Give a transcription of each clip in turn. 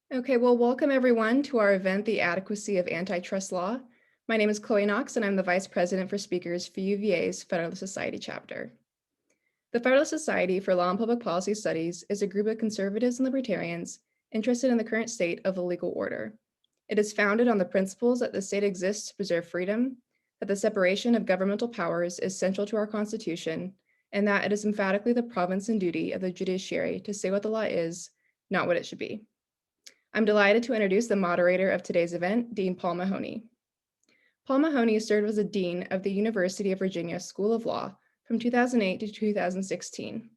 Okay, well, welcome everyone to our event, The Adequacy of Antitrust Law. My name is Chloe Knox, and I'm the Vice President for Speakers for UVA's Federalist Society chapter. The Federalist Society for Law and Public Policy Studies is a group of conservatives and libertarians interested in the current state of the legal order. It is founded on the principles that the state exists to preserve freedom, that the separation of governmental powers is central to our Constitution, and that it is emphatically the province and duty of the judiciary to say what the law is, not what it should be. I'm delighted to introduce the moderator of today's event, Dean Paul Mahoney. Paul Mahoney served as a dean of the University of Virginia School of Law from 2008 to 2016.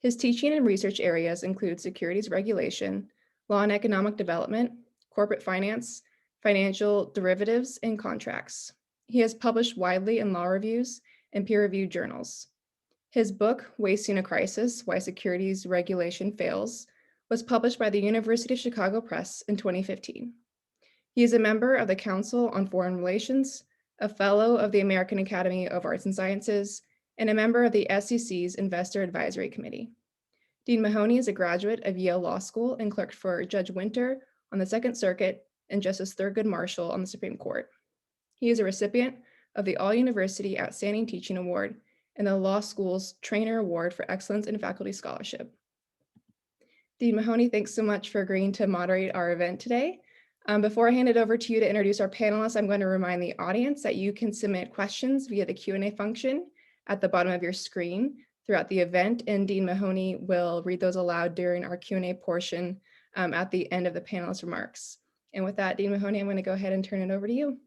His teaching and research areas include securities regulation, law and economic development, corporate finance, financial derivatives, and contracts. He has published widely in law reviews and peer-reviewed journals. His book, Wasting a Crisis: Why Securities Regulation Fails, was published by the University of Chicago Press in 2015. He is a member of the Council on Foreign Relations, a fellow of the American Academy of Arts and Sciences, and a member of the SEC's Investor Advisory Committee. Dean Mahoney is a graduate of Yale Law School and clerked for Judge Winter on the Second Circuit and Justice Thurgood Marshall on the Supreme Court. He is a recipient of the All-University Outstanding Teaching Award and the Law School's Trainer Award for Excellence in Faculty Scholarship. Dean Mahoney, thanks so much for agreeing to moderate our event today. Before I hand it over to you to introduce our panelists, I'm going to remind the audience that you can submit questions via the Q&A function at the bottom of your screen throughout the event, and Dean Mahoney will read those aloud during our Q&A portion at the end of the panelist remarks. And with that, Dean Mahoney, I'm going to go ahead and turn it over to you.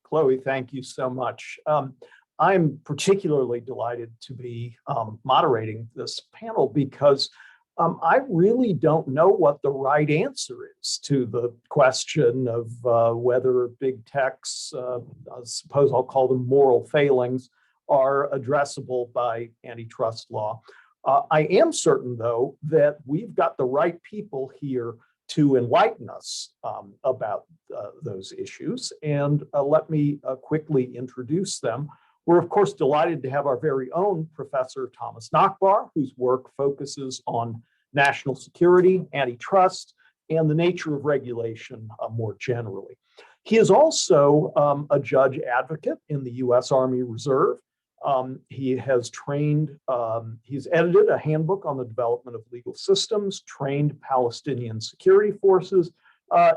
Chloe, thank you so much. I'm particularly delighted to be moderating this panel because I really don't know what the right answer is to the question of whether big tech's, I suppose I'll call them moral failings, are addressable by antitrust law. I am certain, though, that we've got the right people here to enlighten us about those issues. And let me quickly introduce them. We're, of course, delighted to have our very own Professor Thomas Nachbar, whose work focuses on national security, antitrust, and the nature of regulation more generally. He is also a judge advocate in the U.S. Army Reserve. He has trained, he's edited a handbook on the development of legal systems, trained Palestinian security forces,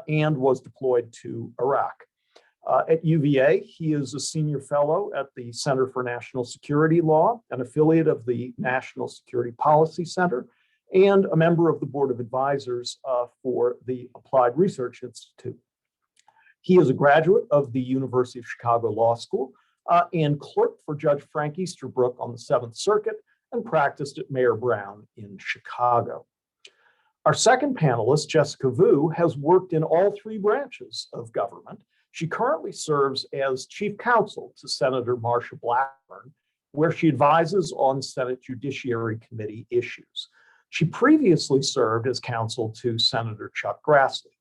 and was deployed to Iraq. At UVA, he is a senior fellow at the Center for National Security Law, an affiliate of the National Security Policy Center, and a member of the Board of Advisors for the Applied Research Institute. He is a graduate of the University of Chicago Law School and clerked for Judge Frank Easterbrook on the Seventh Circuit and practiced at Mayor Brown in Chicago. Our second panelist, Jessica Vu, has worked in all three branches of government. She currently serves as chief counsel to Senator Marsha Blackburn, where she advises on Senate Judiciary Committee issues. She previously served as counsel to Senator Chuck Grassley.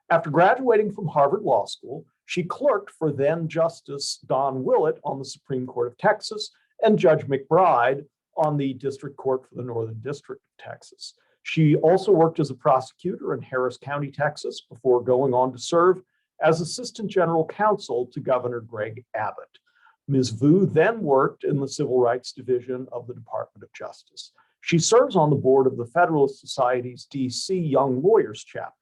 After graduating from Harvard Law School, she clerked for then Justice Don Willett on the Supreme Court of Texas and Judge McBride on the District Court for the Northern District of Texas. She also worked as a prosecutor in Harris County, Texas, before going on to serve as Assistant General Counsel to Governor Greg Abbott. Ms. Vu then worked in the Civil Rights Division of the Department of Justice. She serves on the board of the Federalist Society's DC Young Lawyers chapter.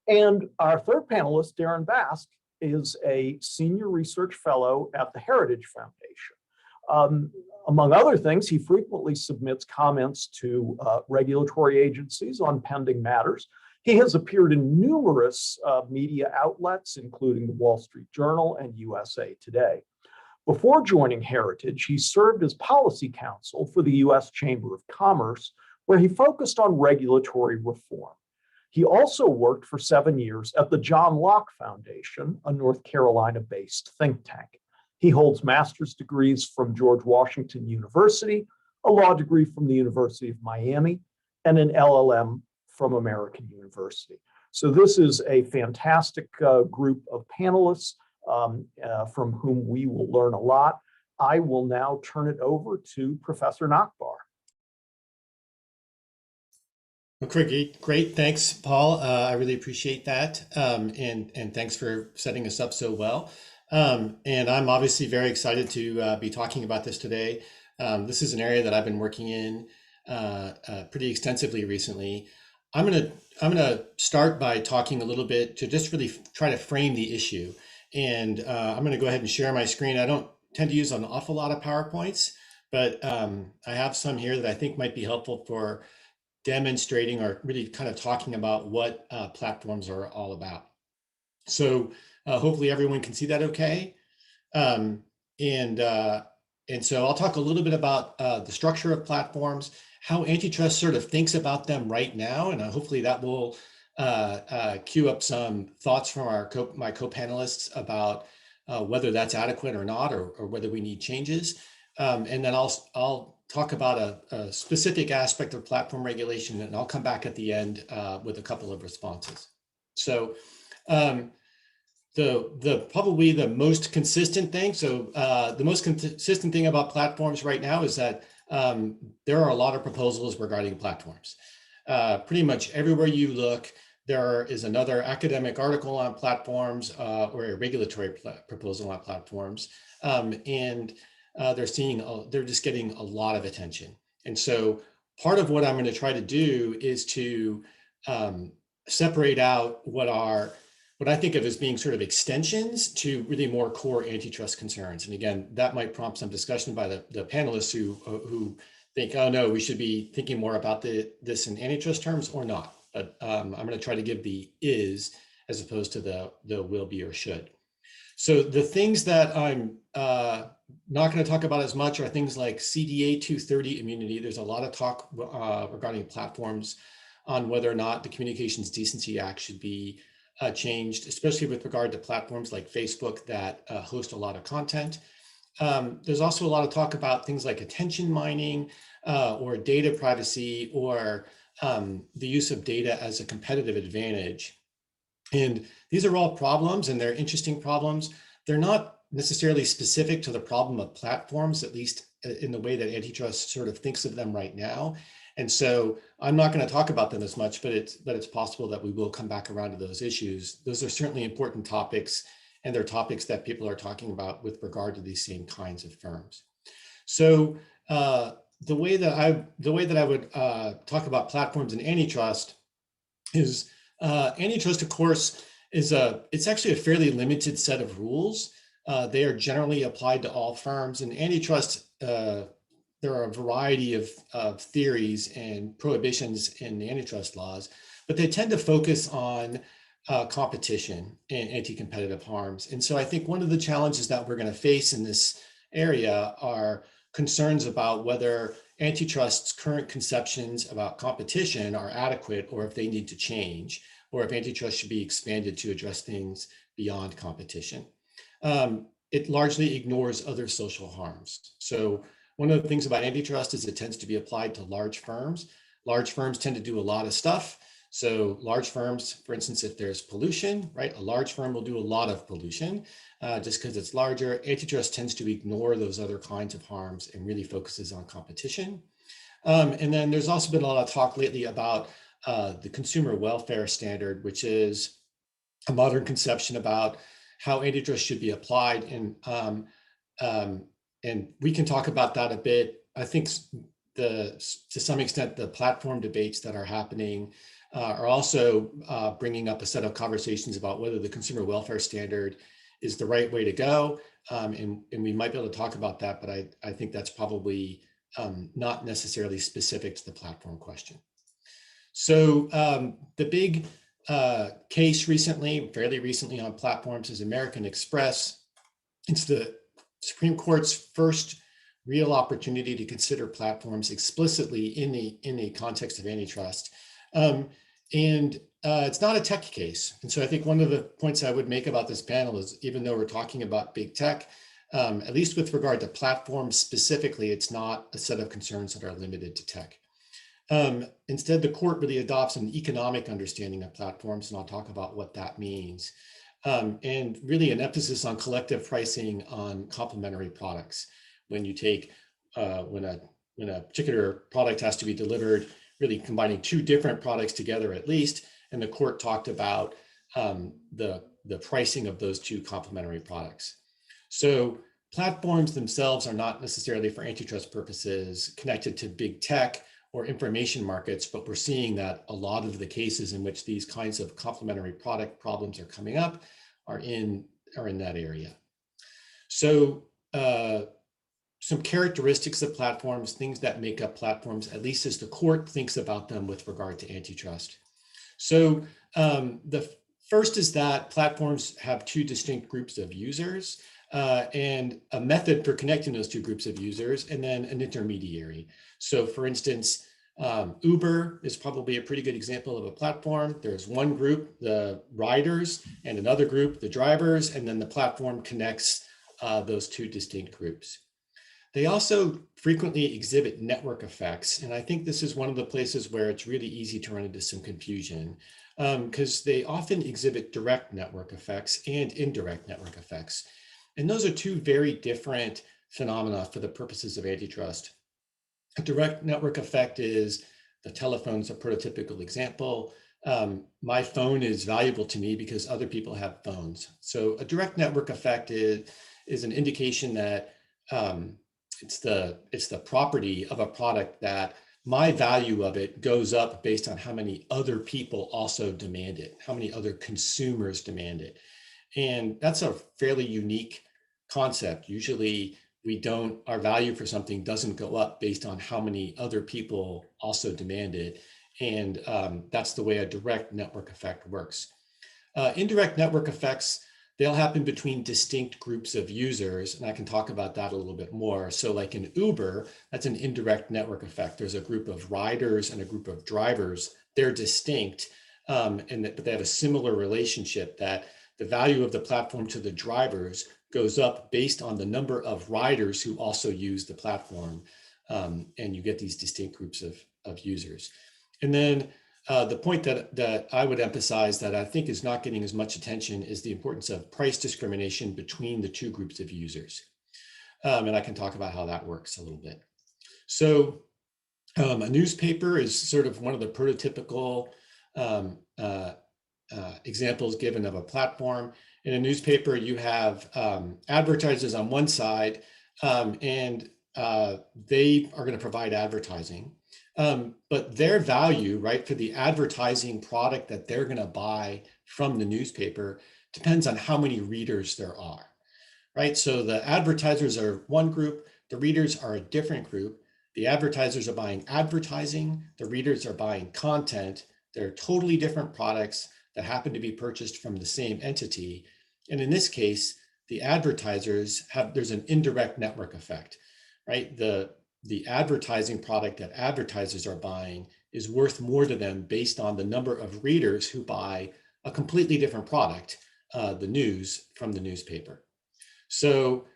And our third panelist, Darren Bask, is a senior research fellow at the Heritage Foundation. Among other things, he frequently submits comments to regulatory agencies on pending matters. He has appeared in numerous media outlets, including the Wall Street Journal and USA Today. Before joining Heritage, he served as policy counsel for the U.S. Chamber of Commerce, where he focused on regulatory reform. He also worked for 7 years at the John Locke Foundation, a North Carolina-based think tank. He holds master's degrees from George Washington University, a law degree from the University of Miami, and an LLM from American University. So this is a fantastic group of panelists from whom we will learn a lot. I will now turn it over to Professor Nachbar. Okay, great. Thanks, Paul. I really appreciate that. And thanks for setting us up so well. And I'm obviously very excited to be talking about this today. This is an area that I've been working in pretty extensively recently. I'm gonna I'm gonna start by talking a little bit to just really try to frame the issue. And I'm gonna go ahead and share my screen. I don't tend to use an awful lot of PowerPoints, but I have some here that I think might be helpful for demonstrating or really kind of talking about what platforms are all about. So hopefully everyone can see that okay. Um, and, uh, and so I'll talk a little bit about the structure of platforms, how antitrust sort of thinks about them right now, and hopefully that will cue up some thoughts from my co-panelists about whether that's adequate or not, or whether we need changes. And then I'll talk about a specific aspect of platform regulation, and I'll come back at the end with a couple of responses. So um, the probably the most consistent thing. So the most consistent thing about platforms right now is that there are a lot of proposals regarding platforms. Pretty much everywhere you look, there is another academic article on platforms or a regulatory proposal on platforms, and they're just getting a lot of attention. And so part of what I'm going to try to do is to separate out what I think of as being sort of extensions to really more core antitrust concerns. And again, that might prompt some discussion by the panelists who think, oh no, we should be thinking more about this in antitrust terms or not. But I'm going to try to give the is as opposed to the will be or should. So the things that I'm not going to talk about as much are things like CDA 230 immunity. There's a lot of talk regarding platforms on whether or not the Communications Decency Act should be changed, especially with regard to platforms like Facebook that host a lot of content. There's also a lot of talk about things like attention mining or data privacy or the use of data as a competitive advantage. And these are all problems, and they're interesting problems. They're not necessarily specific to the problem of platforms, at least in the way that antitrust sort of thinks of them right now. And so I'm not going to talk about them as much, but it's possible that we will come back around to those issues. Those are certainly important topics, and they're topics that people are talking about with regard to these same kinds of firms. So the way that I would talk about platforms and antitrust is antitrust, of course, it's actually a fairly limited set of rules. They are generally applied to all firms, and antitrust, there are a variety of theories and prohibitions in the antitrust laws, but they tend to focus on competition and anti-competitive harms. And so I think one of the challenges that we're going to face in this area are concerns about whether antitrust's current conceptions about competition are adequate or if they need to change, or if antitrust should be expanded to address things beyond competition. It largely ignores other social harms. So one of the things about antitrust is it tends to be applied to large firms. Large firms tend to do a lot of stuff. So large firms, for instance, if there's pollution, right, a large firm will do a lot of pollution just because it's larger. Antitrust tends to ignore those other kinds of harms and really focuses on competition. And then there's also been a lot of talk lately about the consumer welfare standard, which is a modern conception about how antitrust should be applied. And we can talk about that a bit. I think to some extent, the platform debates that are happening are also bringing up a set of conversations about whether the consumer welfare standard is the right way to go. And we might be able to talk about that, but I think that's probably not necessarily specific to the platform question. So the big case recently, fairly recently on platforms is American Express. It's the Supreme Court's first real opportunity to consider platforms explicitly in the context of antitrust. And it's not a tech case. And so I think one of the points I would make about this panel is, even though we're talking about big tech, at least with regard to platforms specifically, it's not a set of concerns that are limited to tech. Instead, the court really adopts an economic understanding of platforms, and I'll talk about what that means. And really an emphasis on collective pricing on complementary products. When you take, when a particular product has to be delivered really combining two different products together at least. And the court talked about the pricing of those two complementary products. So platforms themselves are not necessarily for antitrust purposes connected to big tech or information markets, but we're seeing that a lot of the cases in which these kinds of complementary product problems are coming up are in that area. So some characteristics of platforms, things that make up platforms, at least as the court thinks about them with regard to antitrust. So the first is that platforms have two distinct groups of users and a method for connecting those two groups of users, and then an intermediary. So for instance, Uber is probably a pretty good example of a platform. There's one group, the riders, and another group, the drivers, and then the platform connects those two distinct groups. They also frequently exhibit network effects. And I think this is one of the places where it's really easy to run into some confusion because they often exhibit direct network effects and indirect network effects. And those are two very different phenomena for the purposes of antitrust. A direct network effect is the telephone's a prototypical example. My phone is valuable to me because other people have phones. So a direct network effect is an indication that it's the property of a product that my value of it goes up based on how many other people also demand it, how many other consumers demand it. And that's a fairly unique concept. Usually our value for something doesn't go up based on how many other people also demand it. And that's the way a direct network effect works. Indirect network effects, they'll happen between distinct groups of users, and I can talk about that a little bit more. So like in Uber, that's an indirect network effect. There's a group of riders and a group of drivers. They're distinct, but they have a similar relationship that the value of the platform to the drivers goes up based on the number of riders who also use the platform, and you get these distinct groups of users. And then the point that I would emphasize that I think is not getting as much attention is the importance of price discrimination between the two groups of users. And I can talk about how that works a little bit. So a newspaper is sort of one of the prototypical examples given of a platform. In a newspaper, you have advertisers on one side, and they are going to provide advertising. But their value, right, for the advertising product that they're going to buy from the newspaper depends on how many readers there are, right? So the advertisers are one group, the readers are a different group. The advertisers are buying advertising, the readers are buying content. They're totally different products that happen to be purchased from the same entity. And in this case, the advertisers there's an indirect network effect, right? The advertising product that advertisers are buying is worth more to them based on the number of readers who buy a completely different product, the news from the newspaper. So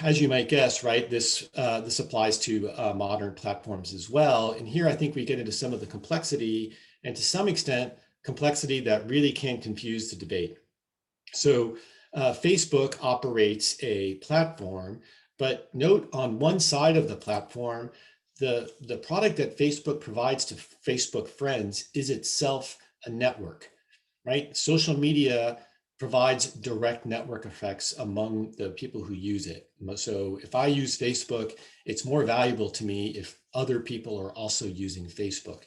as you might guess, right, this applies to modern platforms as well. And here I think we get into some of the complexity, and to some extent, complexity that really can confuse the debate. So Facebook operates a platform, but note on one side of the platform, the product that Facebook provides to Facebook friends is itself a network, right? Social media provides direct network effects among the people who use it. So if I use Facebook, it's more valuable to me if other people are also using Facebook.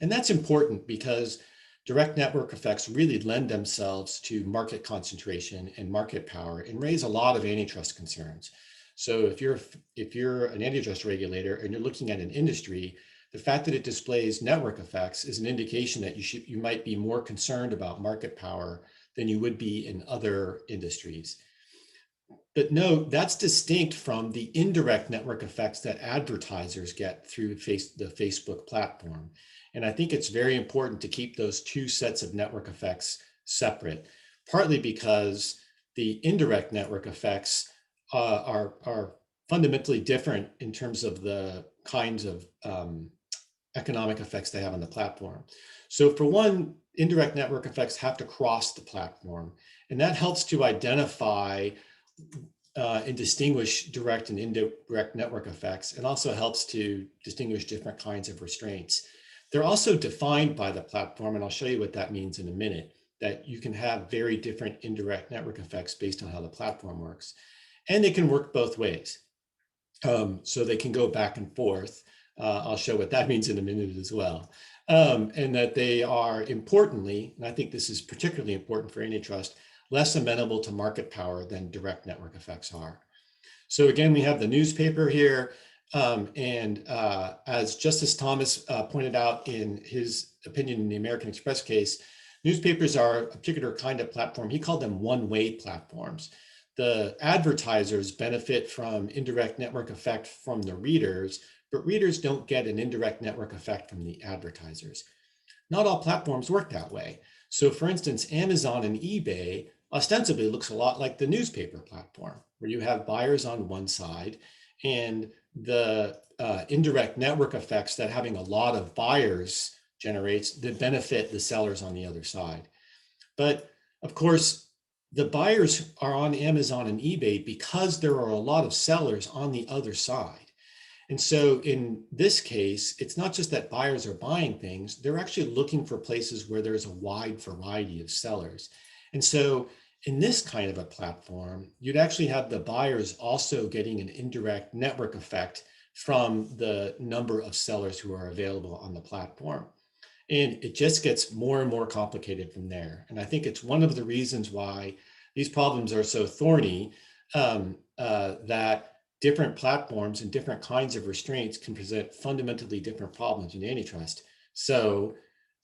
And that's important because direct network effects really lend themselves to market concentration and market power and raise a lot of antitrust concerns. So if you're an antitrust regulator and you're looking at an industry, the fact that it displays network effects is an indication that you might be more concerned about market power than you would be in other industries. But note, that's distinct from the indirect network effects that advertisers get through the Facebook platform. And I think it's very important to keep those two sets of network effects separate, partly because the indirect network effects are fundamentally different in terms of the kinds of economic effects they have on the platform. So for one, indirect network effects have to cross the platform, and that helps to identify and distinguish direct and indirect network effects. It also helps to distinguish different kinds of restraints. They're also defined by the platform, and I'll show you what that means in a minute, that you can have very different indirect network effects based on how the platform works. And they can work both ways. So they can go back and forth. I'll show what that means in a minute as well. And that they are importantly, and I think this is particularly important for antitrust, less amenable to market power than direct network effects are. So again, we have the newspaper here. As Justice Thomas pointed out in his opinion in the American Express case, newspapers are a particular kind of platform. He called them one-way platforms. The advertisers benefit from indirect network effect from the readers, but readers don't get an indirect network effect from the advertisers. Not all platforms work that way. So for instance, Amazon and eBay ostensibly looks a lot like the newspaper platform, where you have buyers on one side and the indirect network effects that having a lot of buyers generates that benefit the sellers on the other side. But of course, the buyers are on Amazon and eBay because there are a lot of sellers on the other side. And so in this case, it's not just that buyers are buying things, they're actually looking for places where there's a wide variety of sellers. And so in this kind of a platform, you'd actually have the buyers also getting an indirect network effect from the number of sellers who are available on the platform. And it just gets more and more complicated from there. And I think it's one of the reasons why these problems are so thorny, that different platforms and different kinds of restraints can present fundamentally different problems in antitrust. So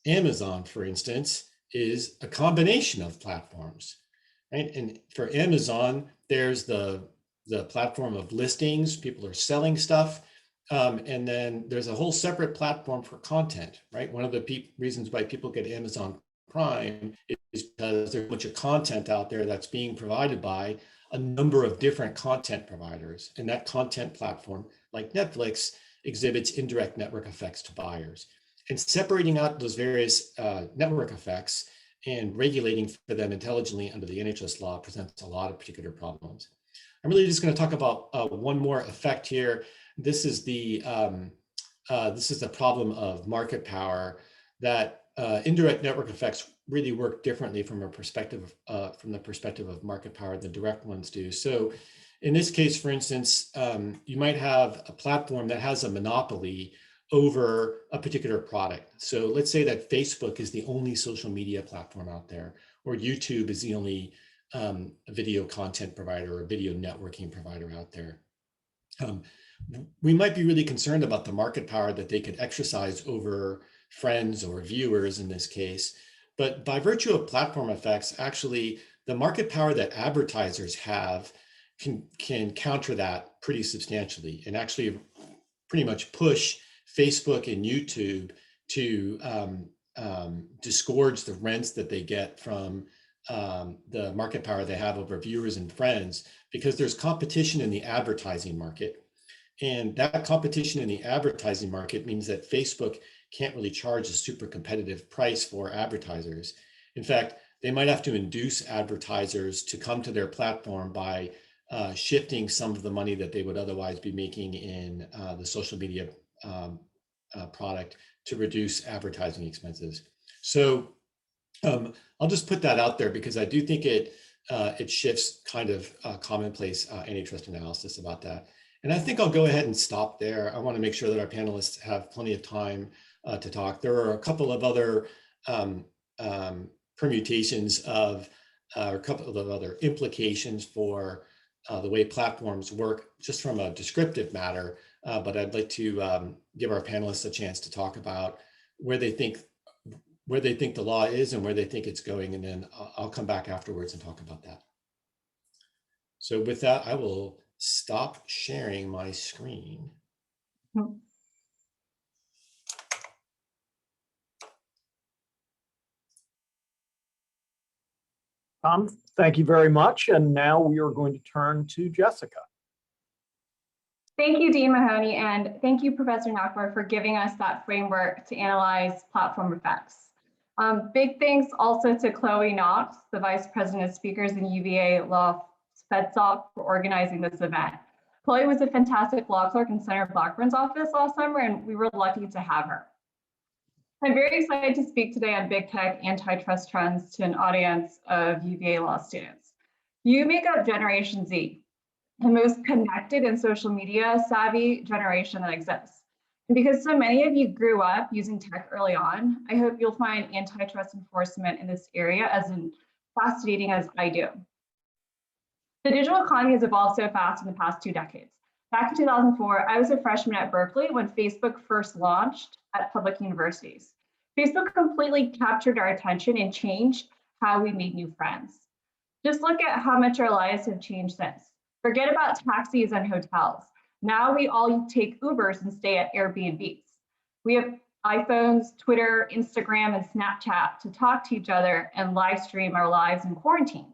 Amazon, for instance, is a combination of platforms, right? And for Amazon, there's the platform of listings, people are selling stuff. And then there's a whole separate platform for content, right? One of the reasons why people get Amazon Prime is because there's a bunch of content out there that's being provided by a number of different content providers. And that content platform, like Netflix, exhibits indirect network effects to buyers. And separating out those various network effects and regulating for them intelligently under the antitrust law presents a lot of particular problems. I'm really just going to talk about one more effect here. This is the problem of market power, that indirect network effects really work differently from the perspective of market power than direct ones do. So in this case, for instance, you might have a platform that has a monopoly over a particular product. So let's say that Facebook is the only social media platform out there, or YouTube is the only video content provider or video networking provider out there. We might be really concerned about the market power that they could exercise over friends or viewers in this case. But by virtue of platform effects, actually, the market power that advertisers have can counter that pretty substantially and actually pretty much push Facebook and YouTube to disgorge the rents that they get from the market power they have over viewers and friends, because there's competition in the advertising market. And that competition in the advertising market means that Facebook can't really charge a super competitive price for advertisers. In fact, they might have to induce advertisers to come to their platform by shifting some of the money that they would otherwise be making in the social media product to reduce advertising expenses. So I'll just put that out there because I do think it shifts kind of commonplace antitrust analysis about that. And I think I'll go ahead and stop there. I want to make sure that our panelists have plenty of time to talk. There are a couple of other permutations of, or a couple of other implications for the way platforms work, just from a descriptive matter. But I'd like to give our panelists a chance to talk about where they think the law is and where they think it's going, and then I'll come back afterwards and talk about that. So with that, I will stop sharing my screen. Tom, thank you very much. And now we are going to turn to Jessica. Thank you, Dean Mahoney, and thank you, Professor Nachbar, for giving us that framework to analyze platform effects. Big thanks also to Chloe Knox, the Vice President of Speakers in UVA Law FedSoc, for organizing this event. Chloe was a fantastic law clerk in Senator Blackburn's office last summer, and we were lucky to have her. I'm very excited to speak today on big tech antitrust trends to an audience of UVA law students. You make up Generation Z, the most connected and social media savvy generation that exists. And because so many of you grew up using tech early on, I hope you'll find antitrust enforcement in this area as fascinating as I do. The digital economy has evolved so fast in the past 2 decades. Back in 2004, I was a freshman at Berkeley when Facebook first launched at public universities. Facebook completely captured our attention and changed how we made new friends. Just look at how much our lives have changed since. Forget about taxis and hotels. Now we all take Ubers and stay at Airbnbs. We have iPhones, Twitter, Instagram, and Snapchat to talk to each other and live stream our lives in quarantine.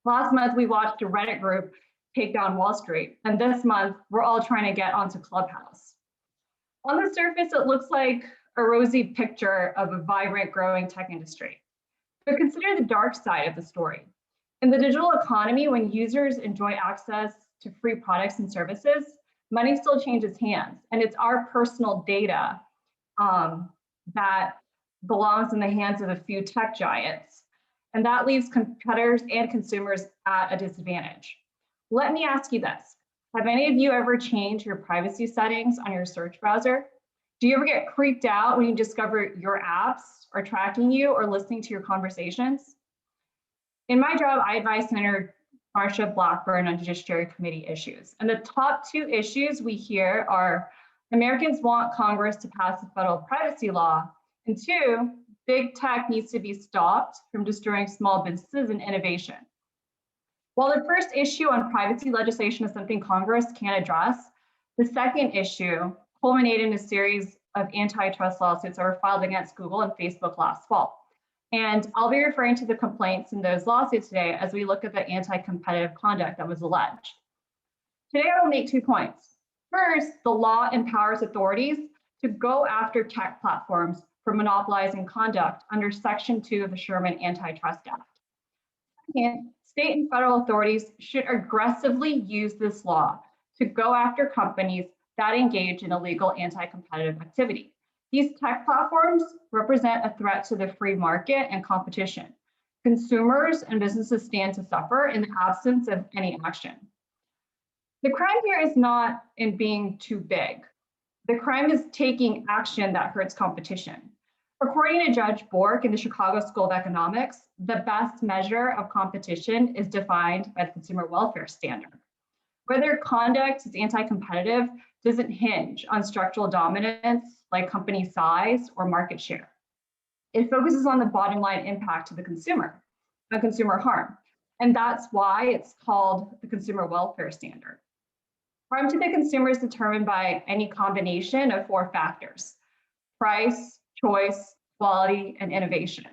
Last month, we watched a Reddit group take down Wall Street, and this month, we're all trying to get onto Clubhouse. On the surface, it looks like a rosy picture of a vibrant, growing tech industry. But consider the dark side of the story. In the digital economy, when users enjoy access to free products and services, money still changes hands, and it's our personal data that belongs in the hands of a few tech giants. And that leaves competitors and consumers at a disadvantage. Let me ask you this. Have any of you ever changed your privacy settings on your search browser? Do you ever get freaked out when you discover your apps are tracking you or listening to your conversations? In my job, I advise Senator Marsha Blackburn on Judiciary Committee issues. And the top 2 issues we hear are Americans want Congress to pass a federal privacy law, and 2, big tech needs to be stopped from destroying small businesses and innovation. While the first issue on privacy legislation is something Congress can address, the second issue culminated in a series of antitrust lawsuits that were filed against Google and Facebook last fall. And I'll be referring to the complaints in those lawsuits today as we look at the anti-competitive conduct that was alleged. Today, I will make 2 points. First, the law empowers authorities to go after tech platforms for monopolizing conduct under Section 2 of the Sherman Antitrust Act. Second, state and federal authorities should aggressively use this law to go after companies that engage in illegal anti-competitive activity. These tech platforms represent a threat to the free market and competition. Consumers and businesses stand to suffer in the absence of any action. The crime here is not in being too big. The crime is taking action that hurts competition. According to Judge Bork in the Chicago School of Economics, the best measure of competition is defined by the Consumer Welfare Standard. Whether conduct is anti-competitive doesn't hinge on structural dominance like company size or market share. It focuses on the bottom line impact to the consumer, on consumer harm. And that's why it's called the Consumer Welfare Standard. Harm to the consumer is determined by any combination of 4 factors: price, choice, quality, and innovation.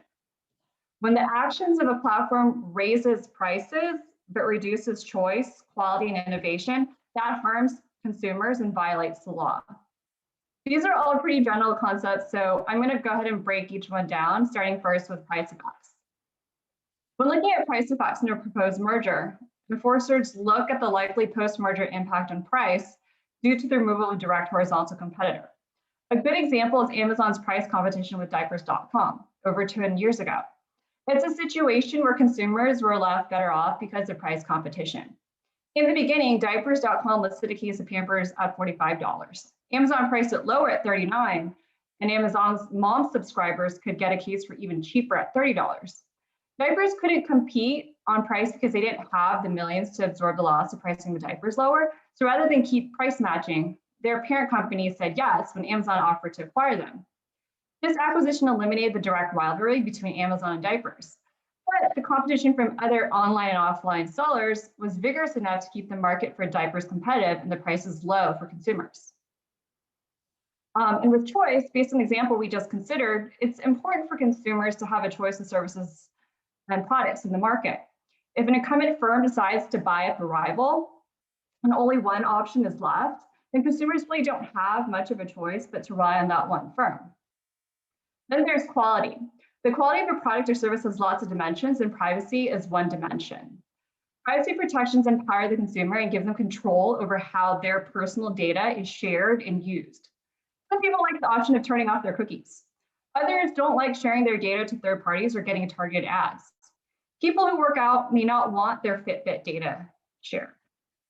When the actions of a platform raises prices but reduces choice, quality, and innovation, that harms consumers and violates the law. These are all pretty general concepts, so I'm going to go ahead and break each one down, starting first with price effects. When looking at price effects in a proposed merger, enforcers look at the likely post-merger impact on price due to the removal of a direct horizontal competitor. A good example is Amazon's price competition with diapers.com over 10 years ago. It's a situation where consumers were left better off because of price competition. In the beginning, diapers.com listed a case of Pampers at $45. Amazon priced it lower at $39, and Amazon's mom subscribers could get a case for even cheaper at $30. Diapers couldn't compete on price because they didn't have the millions to absorb the loss of pricing the diapers lower. So rather than keep price matching, their parent company said yes when Amazon offered to acquire them. This acquisition eliminated the direct rivalry between Amazon and diapers. But the competition from other online and offline sellers was vigorous enough to keep the market for diapers competitive and the prices low for consumers. And with choice, based on the example we just considered, it's important for consumers to have a choice of services and products in the market. If an incumbent firm decides to buy up a rival and only one option is left, then consumers really don't have much of a choice but to rely on that one firm. Then there's quality. The quality of a product or service has lots of dimensions, and privacy is one dimension. Privacy protections empower the consumer and give them control over how their personal data is shared and used. Some people like the option of turning off their cookies. Others don't like sharing their data to third parties or getting targeted ads. People who work out may not want their Fitbit data shared.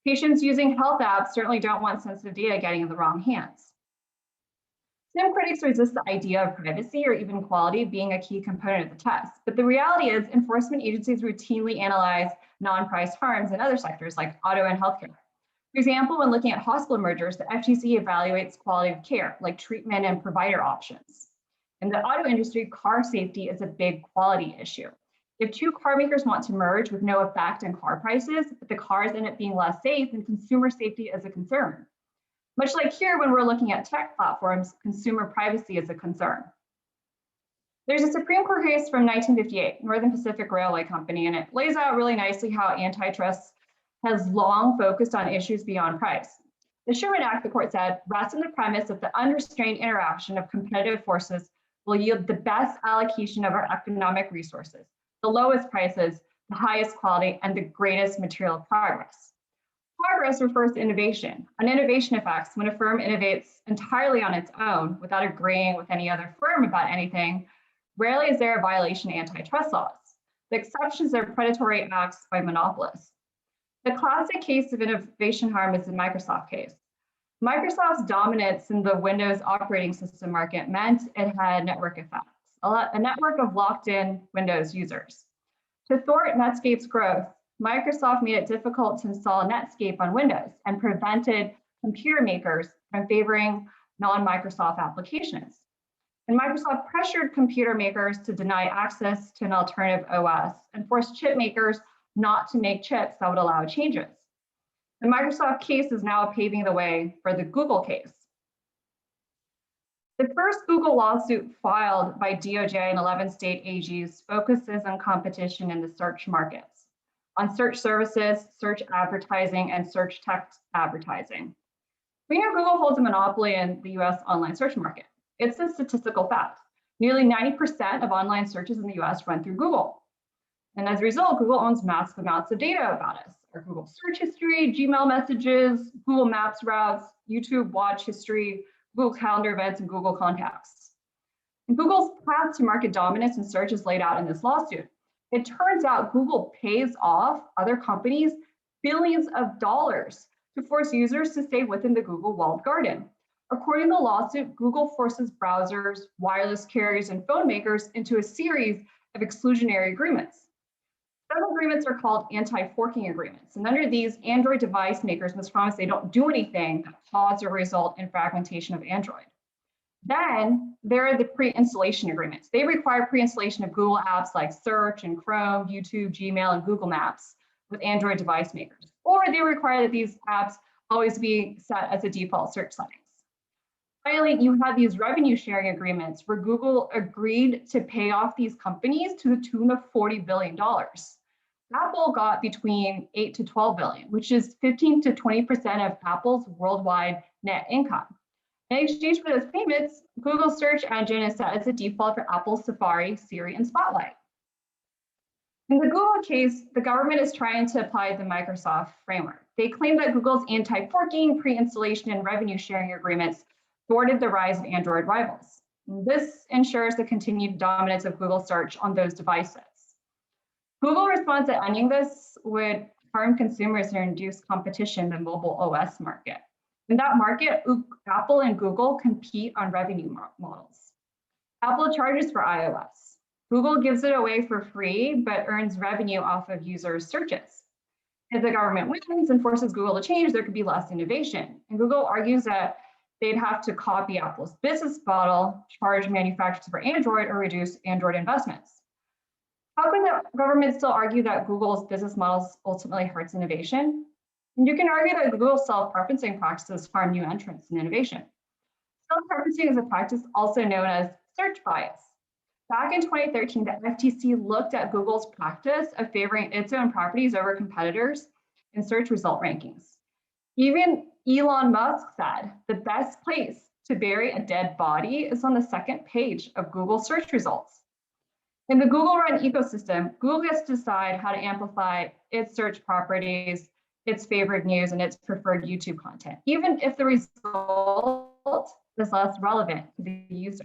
Patients using health apps certainly don't want sensitive data getting in the wrong hands. Some critics resist the idea of privacy or even quality being a key component of the test, but the reality is enforcement agencies routinely analyze non-price harms in other sectors like auto and healthcare. For example, when looking at hospital mergers, the FTC evaluates quality of care, like treatment and provider options. In the auto industry, car safety is a big quality issue. If two car makers want to merge with no effect on car prices, but the cars end up being less safe, then consumer safety is a concern. Much like here, when we're looking at tech platforms, consumer privacy is a concern. There's a Supreme Court case from 1958, Northern Pacific Railway Company, and it lays out really nicely how antitrust has long focused on issues beyond price. The Sherman Act, the court said, rests on the premise that the unrestrained interaction of competitive forces will yield the best allocation of our economic resources, the lowest prices, the highest quality, and the greatest material progress. Progress refers to innovation. An innovation effects when a firm innovates entirely on its own without agreeing with any other firm about anything. Rarely is there a violation of antitrust laws. The exceptions are predatory acts by monopolists. The classic case of innovation harm is the Microsoft case. Microsoft's dominance in the Windows operating system market meant it had network effects, a network of locked-in Windows users. To thwart Netscape's growth, Microsoft made it difficult to install Netscape on Windows and prevented computer makers from favoring non-Microsoft applications. And Microsoft pressured computer makers to deny access to an alternative OS and forced chip makers not to make chips that would allow changes. The Microsoft case is now paving the way for the Google case. The first Google lawsuit filed by DOJ and 11 state AGs focuses on competition in the search markets, on search services, search advertising, and search text advertising. We know Google holds a monopoly in the US online search market. It's a statistical fact. Nearly 90% of online searches in the US run through Google. And as a result, Google owns massive amounts of data about us. Our Google search history, Gmail messages, Google Maps routes, YouTube watch history, Google Calendar events, and Google contacts. And Google's path to market dominance in search is laid out in this lawsuit. It turns out Google pays off other companies billions of dollars to force users to stay within the Google walled garden. According to the lawsuit, Google forces browsers, wireless carriers, and phone makers into a series of exclusionary agreements. Some agreements are called anti-forking agreements, and under these, Android device makers must promise they don't do anything that cause or result in fragmentation of Android. Then there are the pre-installation agreements. They require pre-installation of Google apps like Search and Chrome, YouTube, Gmail, and Google Maps with Android device makers. Or they require that these apps always be set as a default search settings. Finally, you have these revenue sharing agreements where Google agreed to pay off these companies to the tune of $40 billion. Apple got between 8 to 12 billion, which is 15 to 20% of Apple's worldwide net income. In exchange for those payments, Google's search engine is set as a default for Apple's Safari, Siri, and Spotlight. In the Google case, the government is trying to apply the Microsoft framework. They claim that Google's anti-forking, pre-installation, and revenue sharing agreements thwarted the rise of Android rivals. This ensures the continued dominance of Google search on those devices. Google responds that ending this would harm consumers and reduce competition in the mobile OS market. In that market, Apple and Google compete on revenue models. Apple charges for iOS. Google gives it away for free, but earns revenue off of users' searches. If the government wins and forces Google to change, there could be less innovation. And Google argues that they'd have to copy Apple's business model, charge manufacturers for Android, or reduce Android investments. How can the government still argue that Google's business models ultimately hurts innovation? And you can argue that Google's self-preferencing practices harm new entrants in innovation. Self-preferencing is a practice also known as search bias. Back in 2013, the FTC looked at Google's practice of favoring its own properties over competitors in search result rankings. Even Elon Musk said the best place to bury a dead body is on the second page of Google search results. In the Google-run ecosystem, Google gets to decide how to amplify its search properties, its favorite news, and its preferred YouTube content, even if the result is less relevant to the user.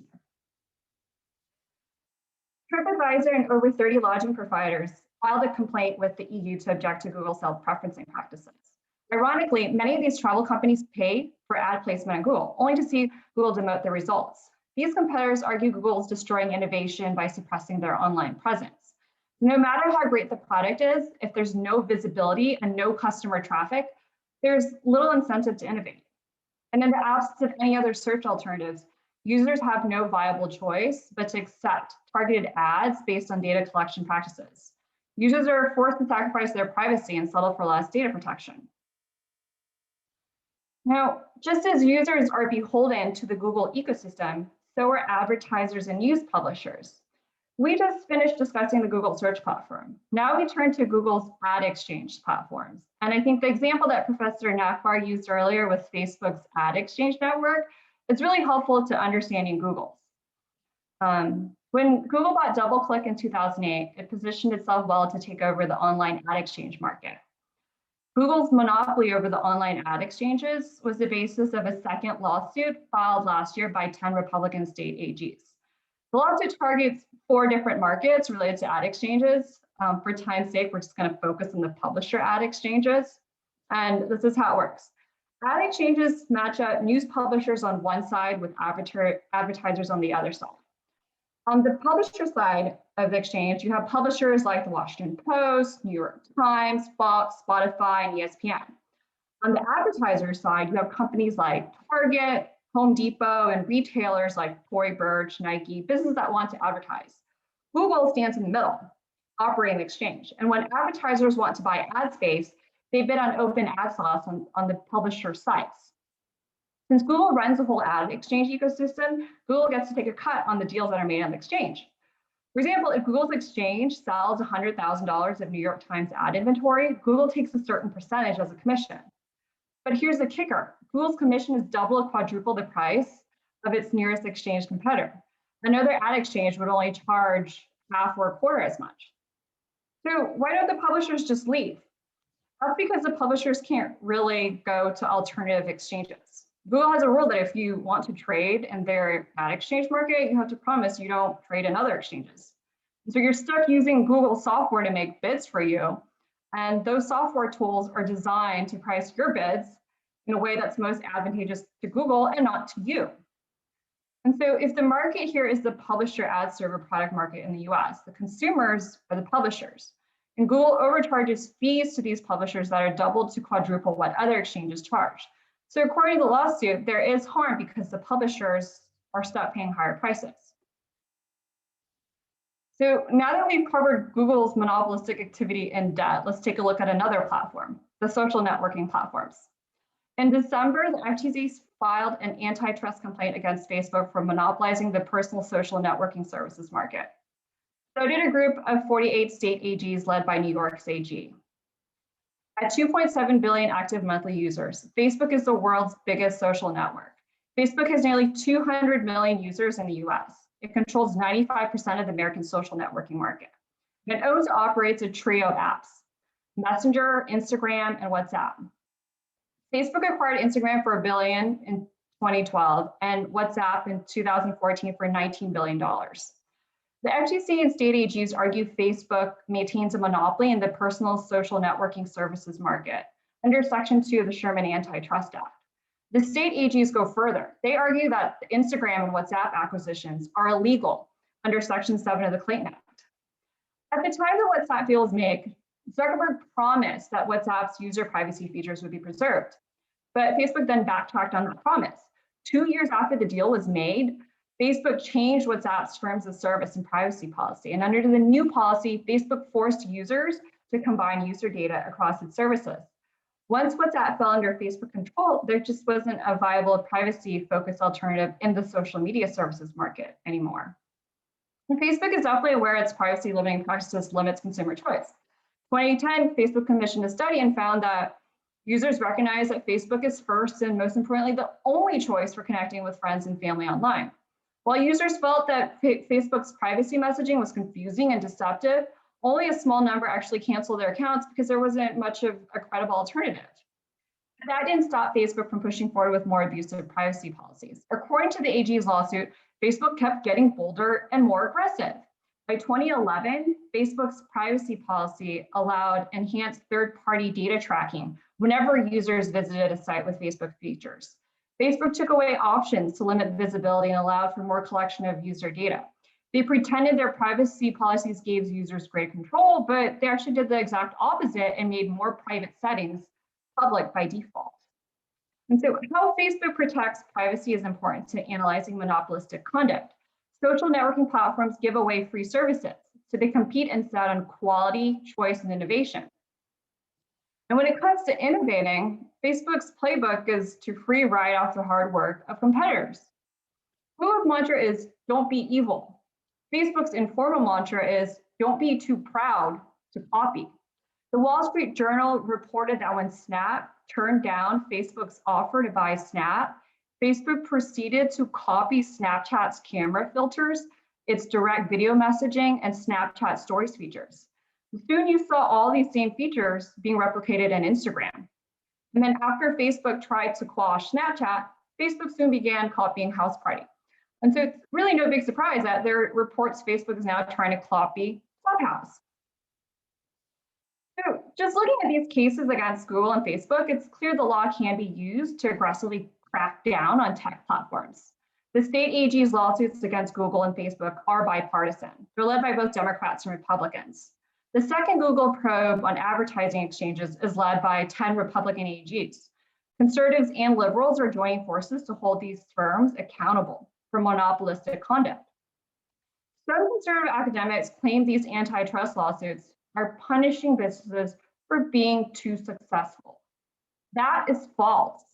TripAdvisor and over 30 lodging providers filed a complaint with the EU to object to Google's self-preferencing practices. Ironically, many of these travel companies pay for ad placement on Google, only to see Google demote their results. These competitors argue Google is destroying innovation by suppressing their online presence. No matter how great the product is, if there's no visibility and no customer traffic, there's little incentive to innovate. And in the absence of any other search alternatives, users have no viable choice but to accept targeted ads based on data collection practices. Users are forced to sacrifice their privacy and settle for less data protection. Now, just as users are beholden to the Google ecosystem, so are advertisers and news publishers. We just finished discussing the Google search platform. Now we turn to Google's ad exchange platforms. And I think the example that Professor Nachbar used earlier with Facebook's ad exchange network is really helpful to understanding Google's. When Google bought DoubleClick in 2008, it positioned itself well to take over the online ad exchange market. Google's monopoly over the online ad exchanges was the basis of a second lawsuit filed last year by 10 Republican state AGs. The lawsuit targets 4 different markets related to ad exchanges. For time's sake, we're just going to focus on the publisher ad exchanges. And this is how it works. Ad exchanges match up news publishers on one side with advertisers on the other side. On the publisher side of the exchange, you have publishers like the Washington Post, New York Times, Fox, Spotify, and ESPN. On the advertiser side, you have companies like Target, Home Depot, and retailers like Tory Burch, Nike, businesses that want to advertise. Google stands in the middle, operating the exchange. And when advertisers want to buy ad space, they bid on open ad slots on the publisher sites. Since Google runs the whole ad exchange ecosystem, Google gets to take a cut on the deals that are made on the exchange. For example, if Google's exchange sells $100,000 of New York Times ad inventory, Google takes a certain percentage as a commission. But here's the kicker. Google's commission is double or quadruple the price of its nearest exchange competitor. Another ad exchange would only charge half or a quarter as much. So why don't the publishers just leave? That's because the publishers can't really go to alternative exchanges. Google has a rule that if you want to trade in their ad exchange market, you have to promise you don't trade in other exchanges. So you're stuck using Google software to make bids for you. And those software tools are designed to price your bids in a way that's most advantageous to Google and not to you. And so if the market here is the publisher ad server product market in the US, the consumers are the publishers. And Google overcharges fees to these publishers that are double to quadruple what other exchanges charge. So according to the lawsuit, there is harm because the publishers are stuck paying higher prices. So now that we've covered Google's monopolistic activity in depth, let's take a look at another platform, the social networking platforms. In December, the FTC filed an antitrust complaint against Facebook for monopolizing the personal social networking services market. So did a group of 48 state AGs led by New York's AG. At 2.7 billion active monthly users, Facebook is the world's biggest social network. Facebook has nearly 200 million users in the US. It controls 95% of the American social networking market. It owns and operates a trio of apps, Messenger, Instagram, and WhatsApp. Facebook acquired Instagram for $1 billion in 2012 and WhatsApp in 2014 for $19 billion. The FTC and state AGs argue Facebook maintains a monopoly in the personal social networking services market under Section 2 of the Sherman Antitrust Act. The state AGs go further. They argue that the Instagram and WhatsApp acquisitions are illegal under Section 7 of the Clayton Act. At the time the WhatsApp deal was made, Zuckerberg promised that WhatsApp's user privacy features would be preserved, but Facebook then backtracked on that promise. 2 years after the deal was made, Facebook changed WhatsApp's terms of service and privacy policy. And under the new policy, Facebook forced users to combine user data across its services. Once WhatsApp fell under Facebook control, there just wasn't a viable privacy-focused alternative in the social media services market anymore. And Facebook is definitely aware its privacy-limiting practices limits consumer choice. 2010, Facebook commissioned a study and found that users recognize that Facebook is first and most importantly, the only choice for connecting with friends and family online. While users felt that Facebook's privacy messaging was confusing and deceptive, only a small number actually canceled their accounts because there wasn't much of a credible alternative. That didn't stop Facebook from pushing forward with more abusive privacy policies. According to the AG's lawsuit, Facebook kept getting bolder and more aggressive. By 2011, Facebook's privacy policy allowed enhanced third-party data tracking whenever users visited a site with Facebook features. Facebook took away options to limit visibility and allowed for more collection of user data. They pretended their privacy policies gave users great control, but they actually did the exact opposite and made more private settings public by default. And so how Facebook protects privacy is important to analyzing monopolistic conduct. Social networking platforms give away free services, so they compete instead on quality, choice, and innovation. And when it comes to innovating, Facebook's playbook is to free ride off the hard work of competitors. Google's mantra is don't be evil. Facebook's informal mantra is don't be too proud to copy. The Wall Street Journal reported that when Snap turned down Facebook's offer to buy Snap, Facebook proceeded to copy Snapchat's camera filters, its direct video messaging, and Snapchat stories features. Soon you saw all these same features being replicated in Instagram. And then after Facebook tried to quash Snapchat, Facebook soon began copying House Party. And so it's really no big surprise that there are reports Facebook is now trying to copy Clubhouse. So just looking at these cases against Google and Facebook, it's clear the law can be used to aggressively crack down on tech platforms. The state AG's lawsuits against Google and Facebook are bipartisan. They're led by both Democrats and Republicans. The second Google probe on advertising exchanges is led by 10 Republican AGs. Conservatives and liberals are joining forces to hold these firms accountable for monopolistic conduct. Some conservative academics claim these antitrust lawsuits are punishing businesses for being too successful. That is false.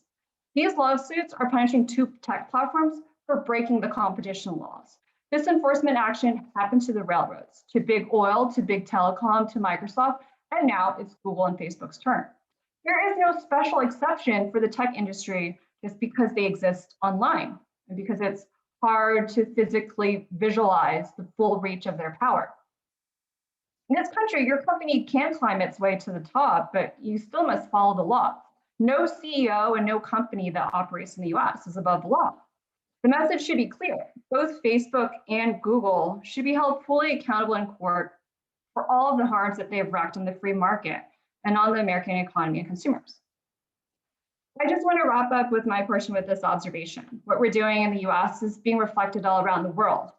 These lawsuits are punishing two tech platforms for breaking the competition laws. This enforcement action happened to the railroads, to big oil, to big telecom, to Microsoft, and now it's Google and Facebook's turn. There is no special exception for the tech industry just because they exist online and because it's hard to physically visualize the full reach of their power. In this country, your company can climb its way to the top, but you still must follow the law. No CEO and no company that operates in the US is above the law. The message should be clear. Both Facebook and Google should be held fully accountable in court for all of the harms that they have wreaked on the free market and on the American economy and consumers. I just want to wrap up with my portion with this observation. What we're doing in the US is being reflected all around the world.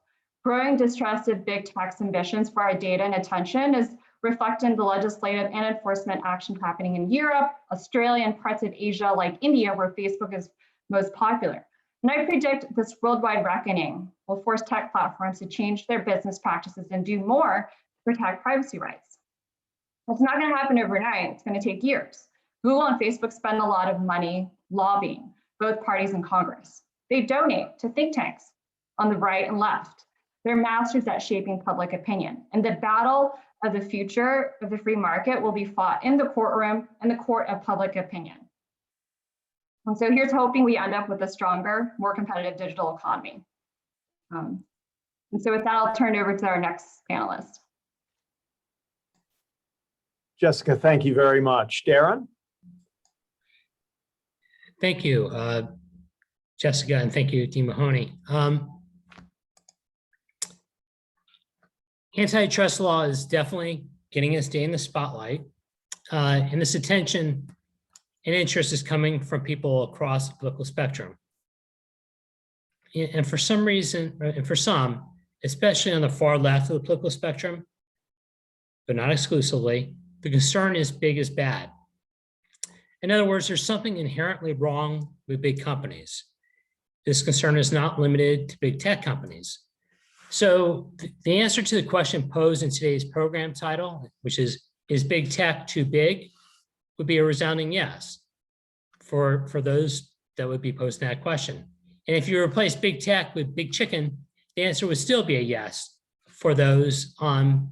Growing distrust of big tech's ambitions for our data and attention is reflected in the legislative and enforcement action happening in Europe, Australia, and parts of Asia like India, where Facebook is most popular. And I predict this worldwide reckoning will force tech platforms to change their business practices and do more to protect privacy rights. It's not going to happen overnight. It's going to take years. Google and Facebook spend a lot of money lobbying both parties in Congress. They donate to think tanks on the right and left. They're masters at shaping public opinion. And the battle of the future of the free market will be fought in the courtroom and the court of public opinion. And so here's hoping we end up with a stronger, more competitive digital economy. And so with that, I'll turn it over to our next panelist. Jessica, thank you very much. Darren? Thank you, Jessica, and thank you, Dean Mahoney. Antitrust law is definitely getting its day in the spotlight, and this attention and interest is coming from people across the political spectrum. And for some reason, and for some, especially on the far left of the political spectrum, but not exclusively, the concern is big is bad. In other words, there's something inherently wrong with big companies. This concern is not limited to big tech companies. So the answer to the question posed in today's program title, which is big tech too big, would be a resounding yes for those that would be posing that question. And if you replace big tech with big chicken, the answer would still be a yes for those on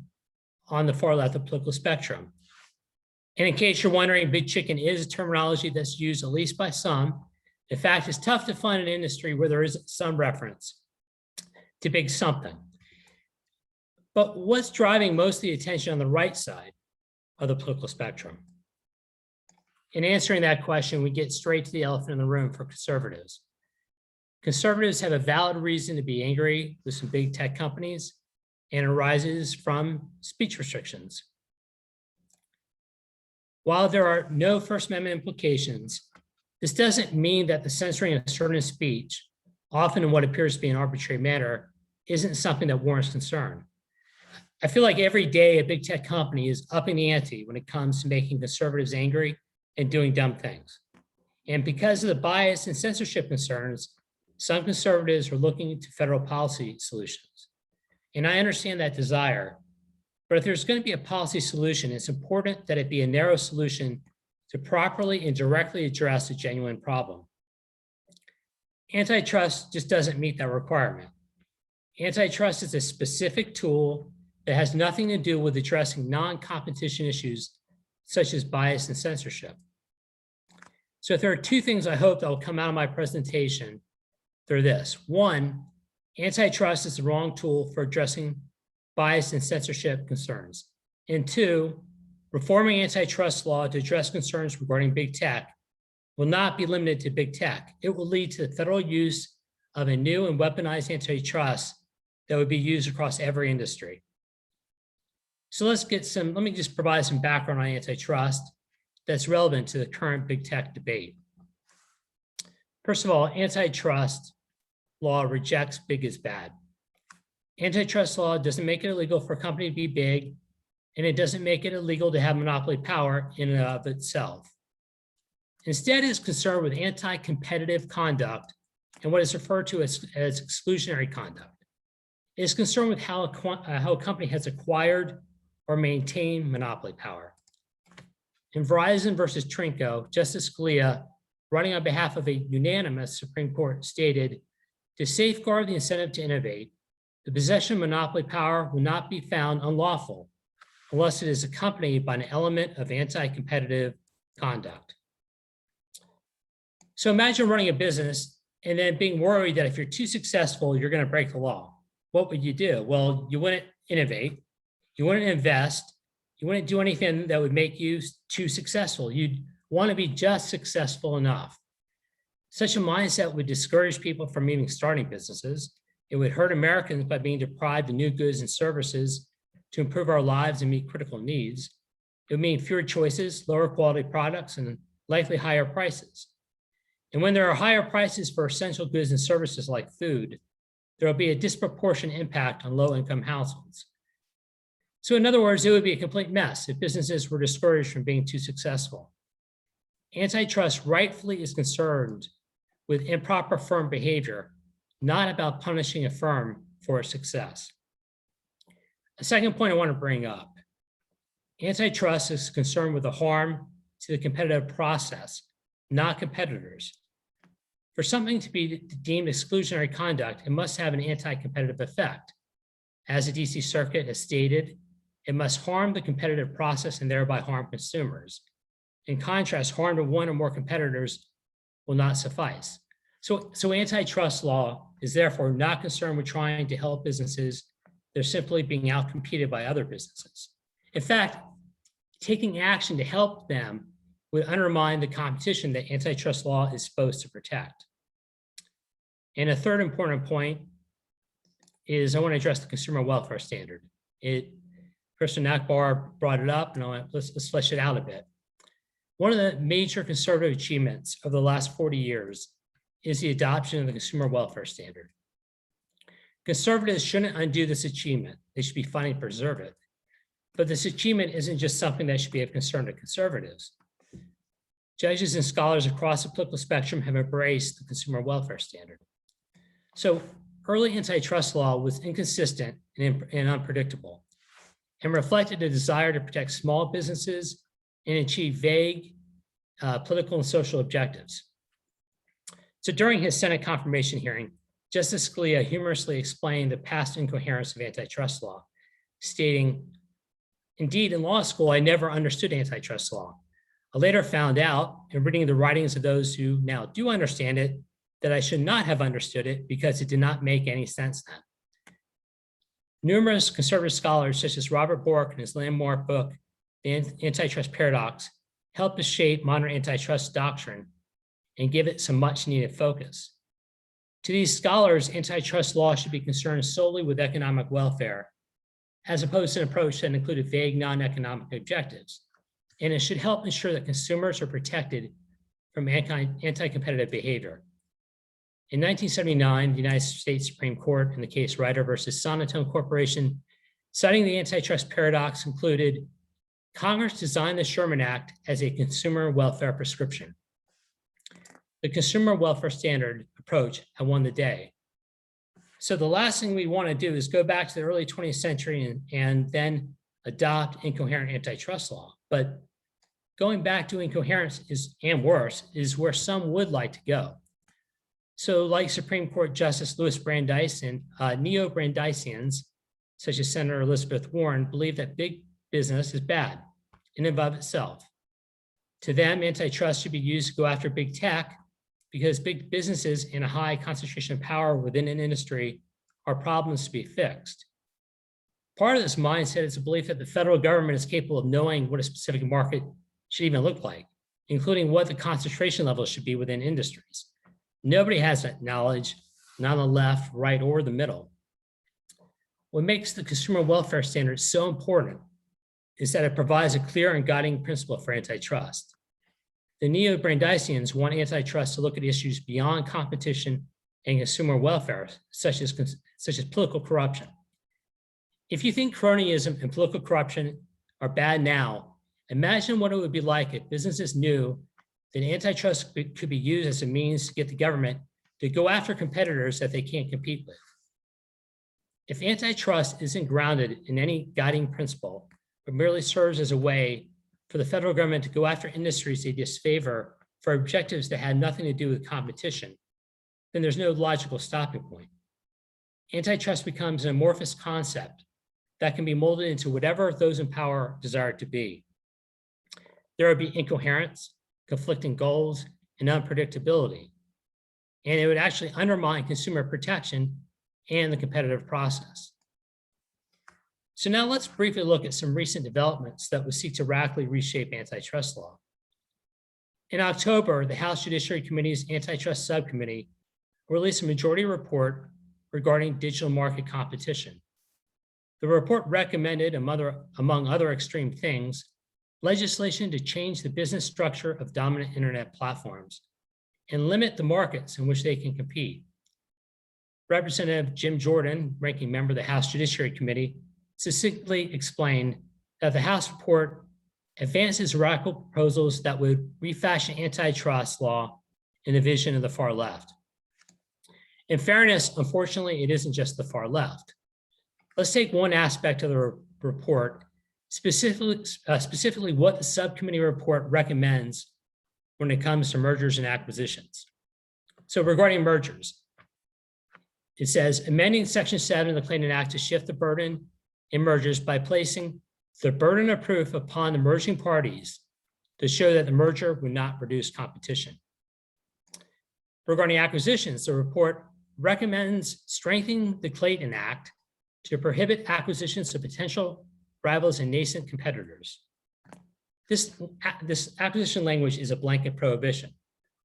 the far left of the political spectrum. And in case you're wondering, big chicken is a terminology that's used at least by some. In fact, it's tough to find an industry where there isn't some reference to big something. But what's driving most of the attention on the right side of the political spectrum? In answering that question, we get straight to the elephant in the room for conservatives. Conservatives have a valid reason to be angry with some big tech companies, and it arises from speech restrictions. While there are no First Amendment implications, this doesn't mean that the censoring of certain speech, often in what appears to be an arbitrary manner, isn't something that warrants concern. I feel like every day a big tech company is upping the ante when it comes to making conservatives angry and doing dumb things. And because of the bias and censorship concerns, some conservatives are looking to federal policy solutions. And I understand that desire, but if there's going to be a policy solution, it's important that it be a narrow solution to properly and directly address a genuine problem. Antitrust just doesn't meet that requirement. Antitrust is a specific tool that has nothing to do with addressing non-competition issues such as bias and censorship. So if there are two things I hope that will come out of my presentation, they're this. One, antitrust is the wrong tool for addressing bias and censorship concerns. And two, reforming antitrust law to address concerns regarding big tech will not be limited to big tech. It will lead to the federal use of a new and weaponized antitrust that would be used across every industry. So let me just provide some background on antitrust that's relevant to the current big tech debate. First of all, antitrust law rejects big is bad. Antitrust law doesn't make it illegal for a company to be big, and it doesn't make it illegal to have monopoly power in and of itself. Instead, it's concerned with anti-competitive conduct and what is referred to as exclusionary conduct. It's concerned with how a company has acquired or maintained monopoly power. In Verizon versus Trinco, Justice Scalia, writing on behalf of a unanimous Supreme Court, stated, to safeguard the incentive to innovate, the possession of monopoly power will not be found unlawful unless it is accompanied by an element of anti-competitive conduct. So imagine running a business and then being worried that if you're too successful, you're going to break the law. What would you do? Well, you wouldn't innovate, you wouldn't invest, you wouldn't do anything that would make you too successful. You'd want to be just successful enough. Such a mindset would discourage people from even starting businesses. It would hurt Americans by being deprived of new goods and services to improve our lives and meet critical needs. It would mean fewer choices, lower quality products, and likely higher prices. And when there are higher prices for essential goods and services like food, there will be a disproportionate impact on low-income households. So in other words, it would be a complete mess if businesses were discouraged from being too successful. Antitrust rightfully is concerned with improper firm behavior, not about punishing a firm for its success. A second point I want to bring up, antitrust is concerned with the harm to the competitive process, not competitors. For something to be deemed exclusionary conduct, it must have an anti-competitive effect. As the DC Circuit has stated, it must harm the competitive process and thereby harm consumers. In contrast, harm to one or more competitors will not suffice. So antitrust law is therefore not concerned with trying to help businesses. They're simply being outcompeted by other businesses. In fact, taking action to help them would undermine the competition that antitrust law is supposed to protect. And a third important point is I want to address the consumer welfare thomas Nachbar brought it up, and let's flesh it out a bit. One of the major conservative achievements of the last 40 years is the adoption of the consumer welfare standard. Conservatives shouldn't undo this achievement. They should be fighting to preserve it. But this achievement isn't just something that should be of concern to conservatives. Judges and scholars across the political spectrum have embraced the consumer welfare standard. So early antitrust law was inconsistent and unpredictable and reflected a desire to protect small businesses and achieve vague political and social objectives. So during his Senate confirmation hearing, Justice Scalia humorously explained the past incoherence of antitrust law, stating, "Indeed, in law school, I never understood antitrust law. I later found out, in reading the writings of those who now do understand it, that I should not have understood it because it did not make any sense then." Numerous conservative scholars, such as Robert Bork in his landmark book, The Antitrust Paradox, helped to shape modern antitrust doctrine and give it some much needed focus. To these scholars, antitrust law should be concerned solely with economic welfare, as opposed to an approach that included vague non-economic objectives. And it should help ensure that consumers are protected from anti-competitive behavior. In 1979, the United States Supreme Court in the case Ryder versus Sonotone Corporation, citing the antitrust paradox, concluded, Congress designed the Sherman Act as a consumer welfare prescription. The consumer welfare standard approach had won the day. So the last thing we want to do is go back to the early 20th century and then adopt incoherent antitrust law. But going back to incoherence and worse is where some would like to go. So like Supreme Court Justice Louis Brandeis and neo-Brandeisians, such as Senator Elizabeth Warren, believe that big business is bad in and of itself. To them, antitrust should be used to go after big tech because big businesses and a high concentration of power within an industry are problems to be fixed. Part of this mindset is a belief that the federal government is capable of knowing what a specific market should even look like, including what the concentration levels should be within industries. Nobody has that knowledge, not on the left, right, or the middle. What makes the consumer welfare standard so important is that it provides a clear and guiding principle for antitrust. The neo-Brandeisians want antitrust to look at issues beyond competition and consumer welfare, such as political corruption. If you think cronyism and political corruption are bad now, imagine what it would be like if businesses knew that antitrust could be used as a means to get the government to go after competitors that they can't compete with. If antitrust isn't grounded in any guiding principle, but merely serves as a way for the federal government to go after industries they disfavor for objectives that had nothing to do with competition, then there's no logical stopping point. Antitrust becomes an amorphous concept that can be molded into whatever those in power desire it to be. There would be incoherence, conflicting goals, and unpredictability. And it would actually undermine consumer protection and the competitive process. So now let's briefly look at some recent developments that would seek to radically reshape antitrust law. In October, the House Judiciary Committee's Antitrust Subcommittee released a majority report regarding digital market competition. The report recommended, among other extreme things, legislation to change the business structure of dominant internet platforms and limit the markets in which they can compete. Representative Jim Jordan, ranking member of the House Judiciary Committee, succinctly explained that the House report advances radical proposals that would refashion antitrust law in the vision of the far left. In fairness, unfortunately, it isn't just the far left. Let's take one aspect of the report, specifically what the subcommittee report recommends when it comes to mergers and acquisitions. So regarding mergers, it says amending Section 7 of the Clayton Act to shift the burden in mergers by placing the burden of proof upon the merging parties to show that the merger would not reduce competition. Regarding acquisitions, the report recommends strengthening the Clayton Act to prohibit acquisitions of potential rivals and nascent competitors. This acquisition language is a blanket prohibition.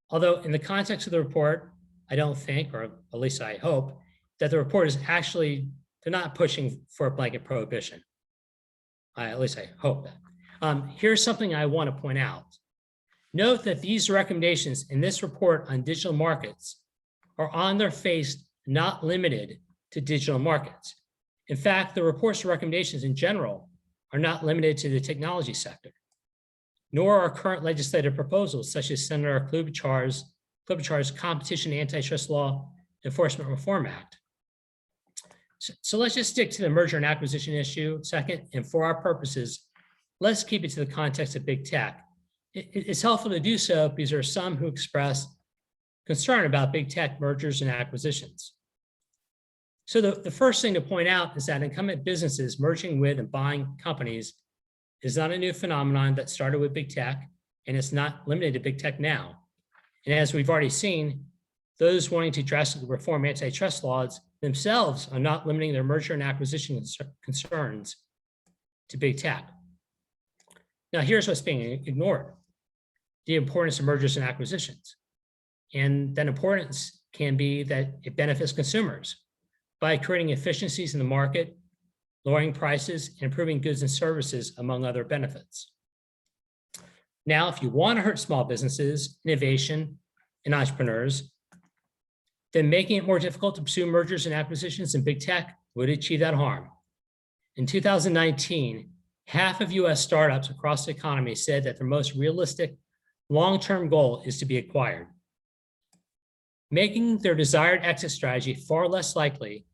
Although in the context of the report, I don't think, or at least I hope, that the report is actually, they're not pushing for a blanket prohibition. At least I hope that. Here's something I want to point out. Note that these recommendations in this report on digital markets are on their face not limited to digital markets. In fact, the report's recommendations in general are not limited to the technology sector, nor are current legislative proposals such as Senator Klobuchar's Competition Antitrust Law Enforcement Reform Act. So let's just stick to the merger and acquisition issue second, and for our purposes, let's keep it to the context of big tech. It's helpful to do so because there are some who express concern about big tech mergers and acquisitions. So the first thing to point out is that incumbent businesses merging with and buying companies is not a new phenomenon that started with big tech, and it's not limited to big tech now. And as we've already seen, those wanting to drastically reform antitrust laws themselves are not limiting their merger and acquisition concerns to big tech. Now, here's what's being ignored: the importance of mergers and acquisitions. And that importance can be that it benefits consumers by creating efficiencies in the market, lowering prices, and improving goods and services, among other benefits. Now, if you want to hurt small businesses, innovation, and entrepreneurs, then making it more difficult to pursue mergers and acquisitions in big tech would achieve that harm. In 2019, half of US startups across the economy said that their most realistic long-term goal is to be acquired. Making their desired exit strategy far less likely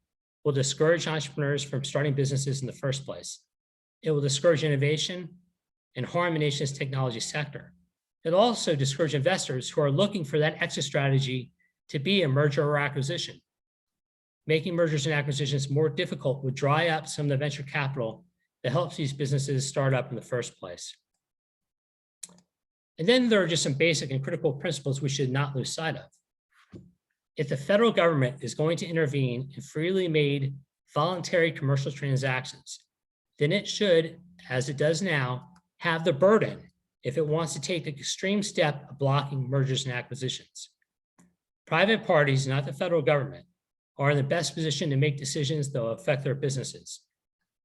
will discourage entrepreneurs from starting businesses in the first place. It will discourage innovation and harm the nation's technology sector. It'll also discourage investors who are looking for that exit strategy to be a merger or acquisition. Making mergers and acquisitions more difficult would dry up some of the venture capital that helps these businesses start up in the first place. And then there are just some basic and critical principles we should not lose sight of. If the federal government is going to intervene in freely made voluntary commercial transactions, then it should, as it does now, have the burden if it wants to take the extreme step of blocking mergers and acquisitions. Private parties, not the federal government, are in the best position to make decisions that will affect their businesses,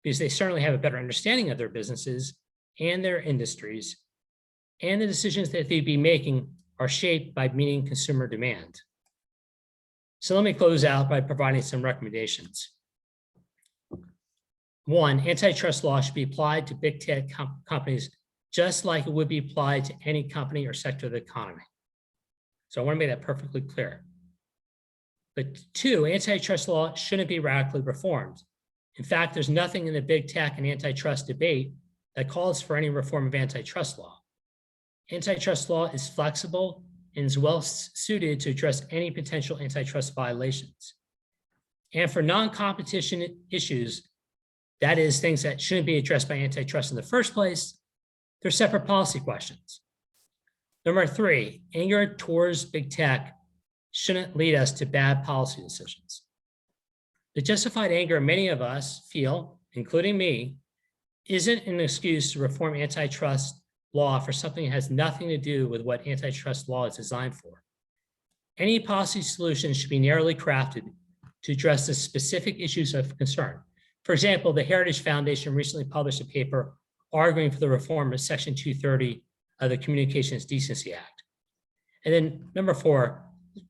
because they certainly have a better understanding of their businesses and their industries, and the decisions that they'd be making are shaped by meeting consumer demand. So let me close out by providing some recommendations. One, antitrust law should be applied to big tech companies just like it would be applied to any company or sector of the economy. So I want to make that perfectly clear. But two, antitrust law shouldn't be radically reformed. In fact, there's nothing in the big tech and antitrust debate that calls for any reform of antitrust law. Antitrust law is flexible and is well suited to address any potential antitrust violations. And for non-competition issues, that is, things that shouldn't be addressed by antitrust in the first place, they're separate policy questions. Number three, anger towards big tech shouldn't lead us to bad policy decisions. The justified anger many of us feel, including me, isn't an excuse to reform antitrust law for something that has nothing to do with what antitrust law is designed for. Any policy solution should be narrowly crafted to address the specific issues of concern. For example, the Heritage Foundation recently published a paper arguing for the reform of Section 230 of the Communications Decency Act. And then number four,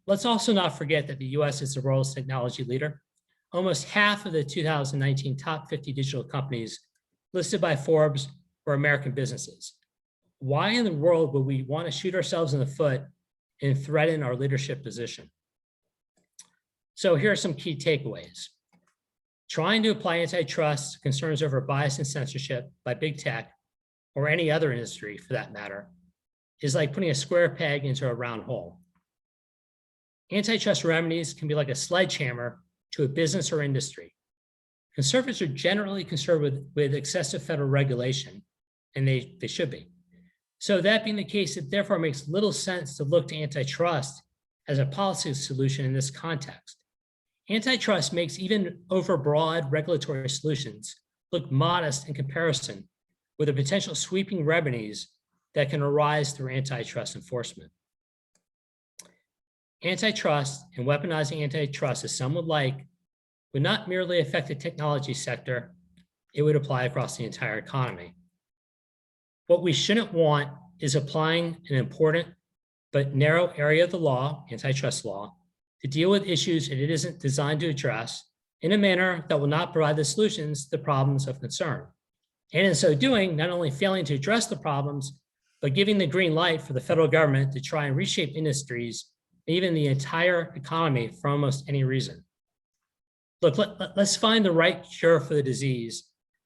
let's also not forget that the US is the world's technology leader. Almost half of the 2019 top 50 digital companies listed by Forbes were American businesses. Why in the world would we want to shoot ourselves in the foot and threaten our leadership position? So here are some key takeaways. Trying to apply antitrust concerns over bias and censorship by big tech, or any other industry for that matter, is like putting a square peg into a round hole. Antitrust remedies can be like a sledgehammer to a business or industry. Conservatives are generally concerned with excessive federal regulation, and they should be. So that being the case, it therefore makes little sense to look to antitrust as a policy solution in this context. Antitrust makes even overbroad regulatory solutions look modest in comparison with the potential sweeping remedies that can arise through antitrust enforcement. Antitrust and weaponizing antitrust, as some would like, would not merely affect the technology sector, it would apply across the entire economy. What we shouldn't want is applying an important but narrow area of the law, antitrust law, to deal with issues that it isn't designed to address in a manner that will not provide the solutions to the problems of concern. And in so doing, not only failing to address the problems, but giving the green light for the federal government to try and reshape industries, even the entire economy for almost any reason. Look, let's find the right cure for the disease,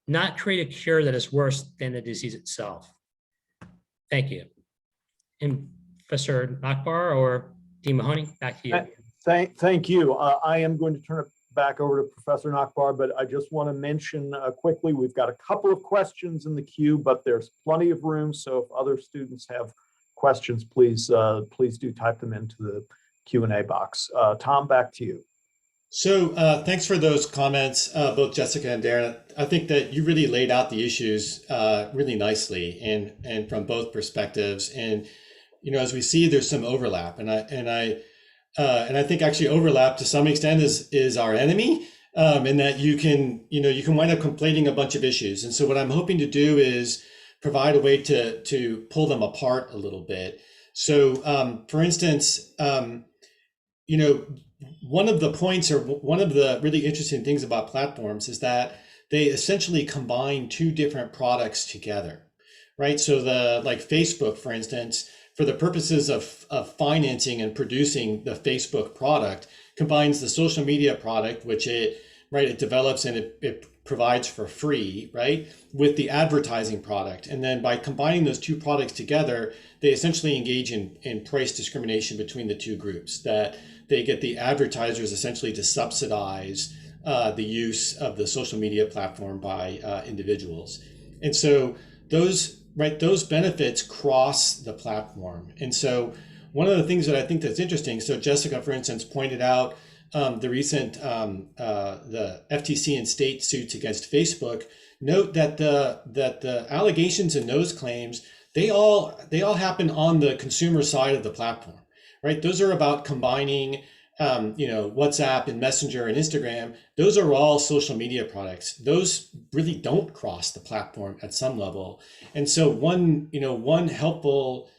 not create a cure that is worse than the disease itself. Thank you. And Professor Nachbar or Dean Mahoney, back to you. Thank you. I am going to turn it back over to Professor Nachbar, but I just want to mention quickly, we've got a couple of questions in the queue, but there's plenty of room. So if other students have questions, please do type them into the Q&A box. Tom, back to you. So thanks for those comments, both Jessica and Darren. I think that you really laid out the issues really nicely and from both perspectives. And as we see, there's some overlap, and I think actually overlap to some extent is our enemy, in that you can wind up conflating a bunch of issues. And so what I'm hoping to do is provide a way to pull them apart a little bit. So for instance, one of the points or one of the really interesting things about platforms is that they essentially combine two different products together, right? So like Facebook, for instance, for the purposes of financing and producing the Facebook product, combines the social media product, which it develops and it provides for free, right, with the advertising product. And then by combining those two products together, they essentially engage in price discrimination between the two groups, that they get the advertisers essentially to subsidize the use of the social media platform by individuals. And so those benefits cross the platform. And so one of the things that I think that's interesting, so Jessica, for instance, pointed out the recent the FTC and state suits against Facebook. Note that the allegations in those claims, they all happen on the consumer side of the platform, right? Those are about combining WhatsApp and Messenger and Instagram. Those are all social media products. Those really don't cross the platform at some level. And so one helpful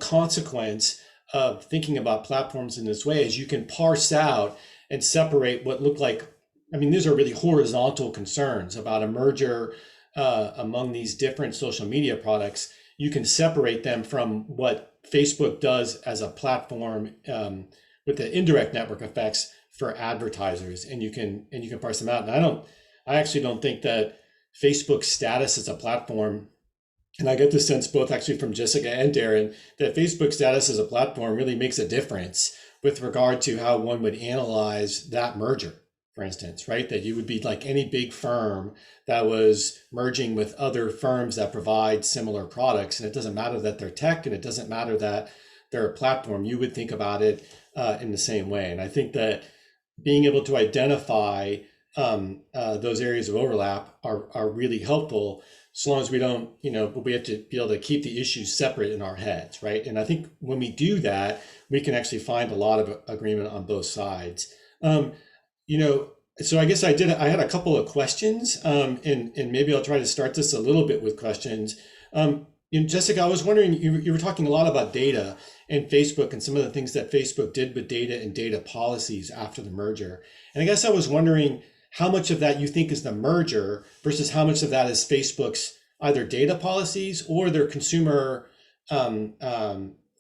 consequence of thinking about platforms in this way is you can parse out and separate what look like, these are really horizontal concerns about a merger among these different social media products. You can separate them from what Facebook does as a platform with the indirect network effects for advertisers, and you can parse them out. And I actually don't think that Facebook's status as a platform, and I get the sense both actually from Jessica and Darren, that Facebook's status as a platform really makes a difference with regard to how one would analyze that merger, for instance, right? That you would be like any big firm that was merging with other firms that provide similar products. And it doesn't matter that they're tech, and it doesn't matter that they're a platform. You would think about it in the same way. And I think that being able to identify those areas of overlap are really helpful, so long as we don't, but we have to be able to keep the issues separate in our heads, right? And I think when we do that, we can actually find a lot of agreement on both sides. So I guess I had a couple of questions, and maybe I'll try to start this a little bit with questions. Jessica, I was wondering, you were talking a lot about data and Facebook and some of the things that Facebook did with data and data policies after the merger. And I guess I was wondering how much of that you think is the merger versus how much of that is Facebook's either data policies or their consumer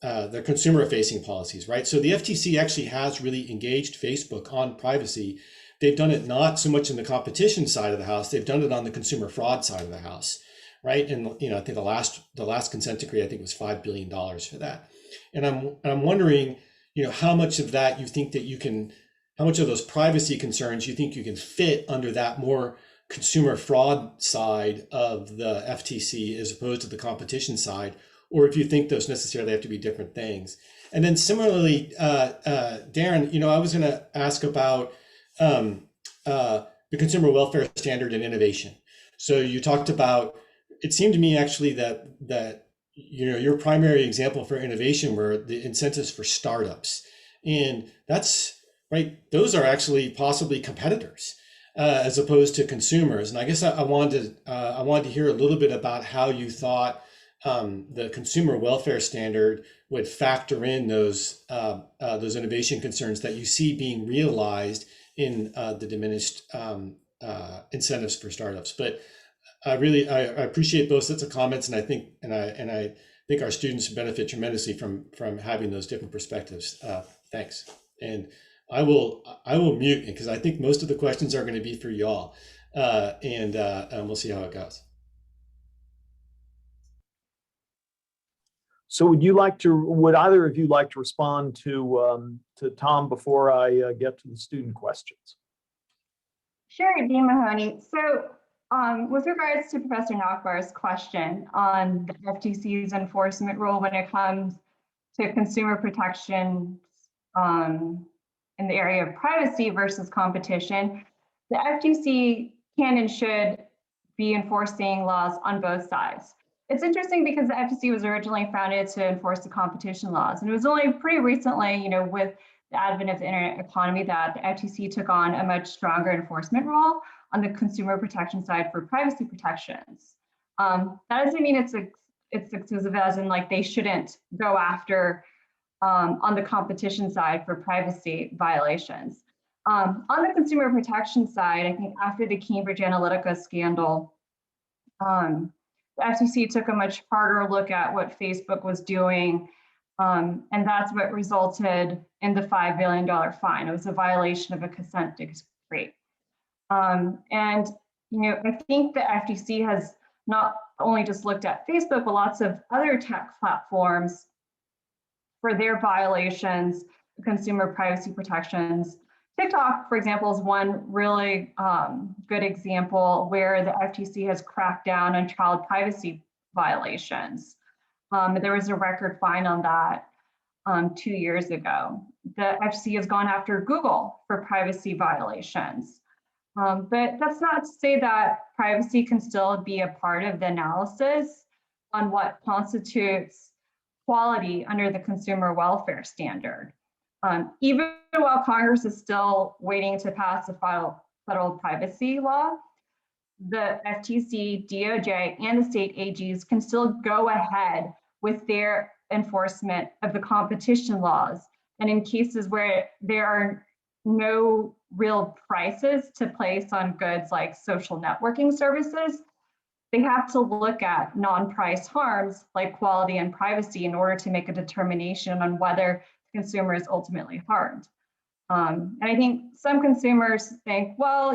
facing policies, right? So the FTC actually has really engaged Facebook on privacy. They've done it not so much in the competition side of the house, they've done it on the consumer fraud side of the house, right? And I think the last consent decree, I think, was $5 billion for that. And I'm wondering, how much of that you think that you can, how much of those privacy concerns you think you can fit under that more consumer fraud side of the FTC as opposed to the competition side, or if you think those necessarily have to be different things. And then similarly, Darren, I was going to ask about the consumer welfare standard and innovation. So you talked about, it seemed to me actually that your primary example for innovation were the incentives for startups, and that's right. Those are actually possibly competitors as opposed to consumers. And I guess I wanted to hear a little bit about how you thought the consumer welfare standard would factor in those innovation concerns that you see being realized in the diminished incentives for startups. But I appreciate both sets of comments, and I think our students benefit tremendously from having those different perspectives. Thanks. And I will mute because I think most of the questions are going to be for y'all, and we'll see how it goes. So would either of you like to respond to Tom before I get to the student questions? Sure, Dean Mahoney. So with regards to Professor Nachbar's question on the FTC's enforcement role when it comes to consumer protections in the area of privacy versus competition, the FTC can and should be enforcing laws on both sides. It's interesting because the FTC was originally founded to enforce the competition laws, and it was only pretty recently, with the advent of the internet economy that the FTC took on a much stronger enforcement role on the consumer protection side for privacy protections. That doesn't mean it's exclusive, as in like they shouldn't go after on the competition side for privacy violations. On the consumer protection side, I think after the Cambridge Analytica scandal, the FTC took a much harder look at what Facebook was doing, and that's what resulted in the $5 billion fine. It was a violation of a consent decree. And I think the FTC has not only just looked at Facebook, but lots of other tech platforms for their violations, consumer privacy protections. TikTok, for example, is one really good example where the FTC has cracked down on child privacy violations. There was a record fine on that 2 years ago. The FTC has gone after Google for privacy violations. But that's not to say that privacy can still be a part of the analysis on what constitutes quality under the consumer welfare standard. Even while Congress is still waiting to pass a federal privacy law, the FTC, DOJ, and the state AGs can still go ahead with their enforcement of the competition laws. And in cases where there are no real prices to place on goods like social networking services, they have to look at non-price harms like quality and privacy in order to make a determination on whether the consumer is ultimately harmed. And I think some consumers think, well,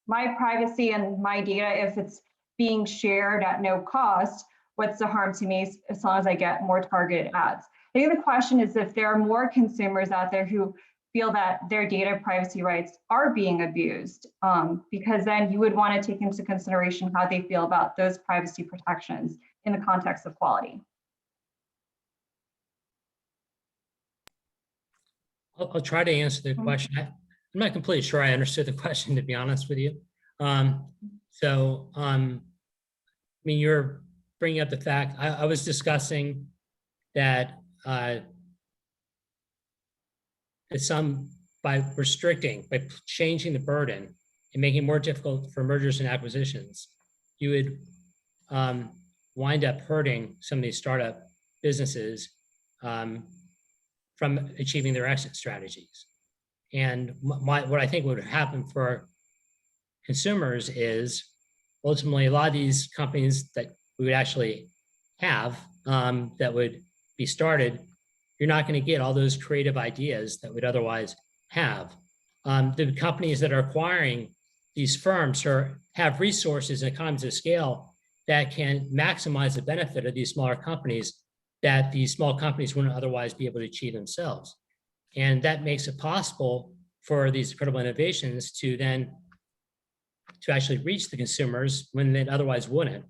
my privacy and my data, if it's being shared at no cost, what's the harm to me as long as I get more targeted ads? I think the question is if there are more consumers out there who feel that their data privacy rights are being abused, because then you would want to take into consideration how they feel about those privacy protections in the context of quality. I'll try to answer the question. I'm not completely sure I understood the question, to be honest with you. You're bringing up the fact, I was discussing that by changing the burden and making it more difficult for mergers and acquisitions, you would wind up hurting some of these startup businesses from achieving their exit strategies. And what I think would happen for consumers is ultimately a lot of these companies that we would actually have that would be started, you're not going to get all those creative ideas that would otherwise have. The companies that are acquiring these firms have resources and economies of scale that can maximize the benefit of these smaller companies that these small companies wouldn't otherwise be able to achieve themselves. And that makes it possible for these incredible innovations to actually reach the consumers when they otherwise wouldn't.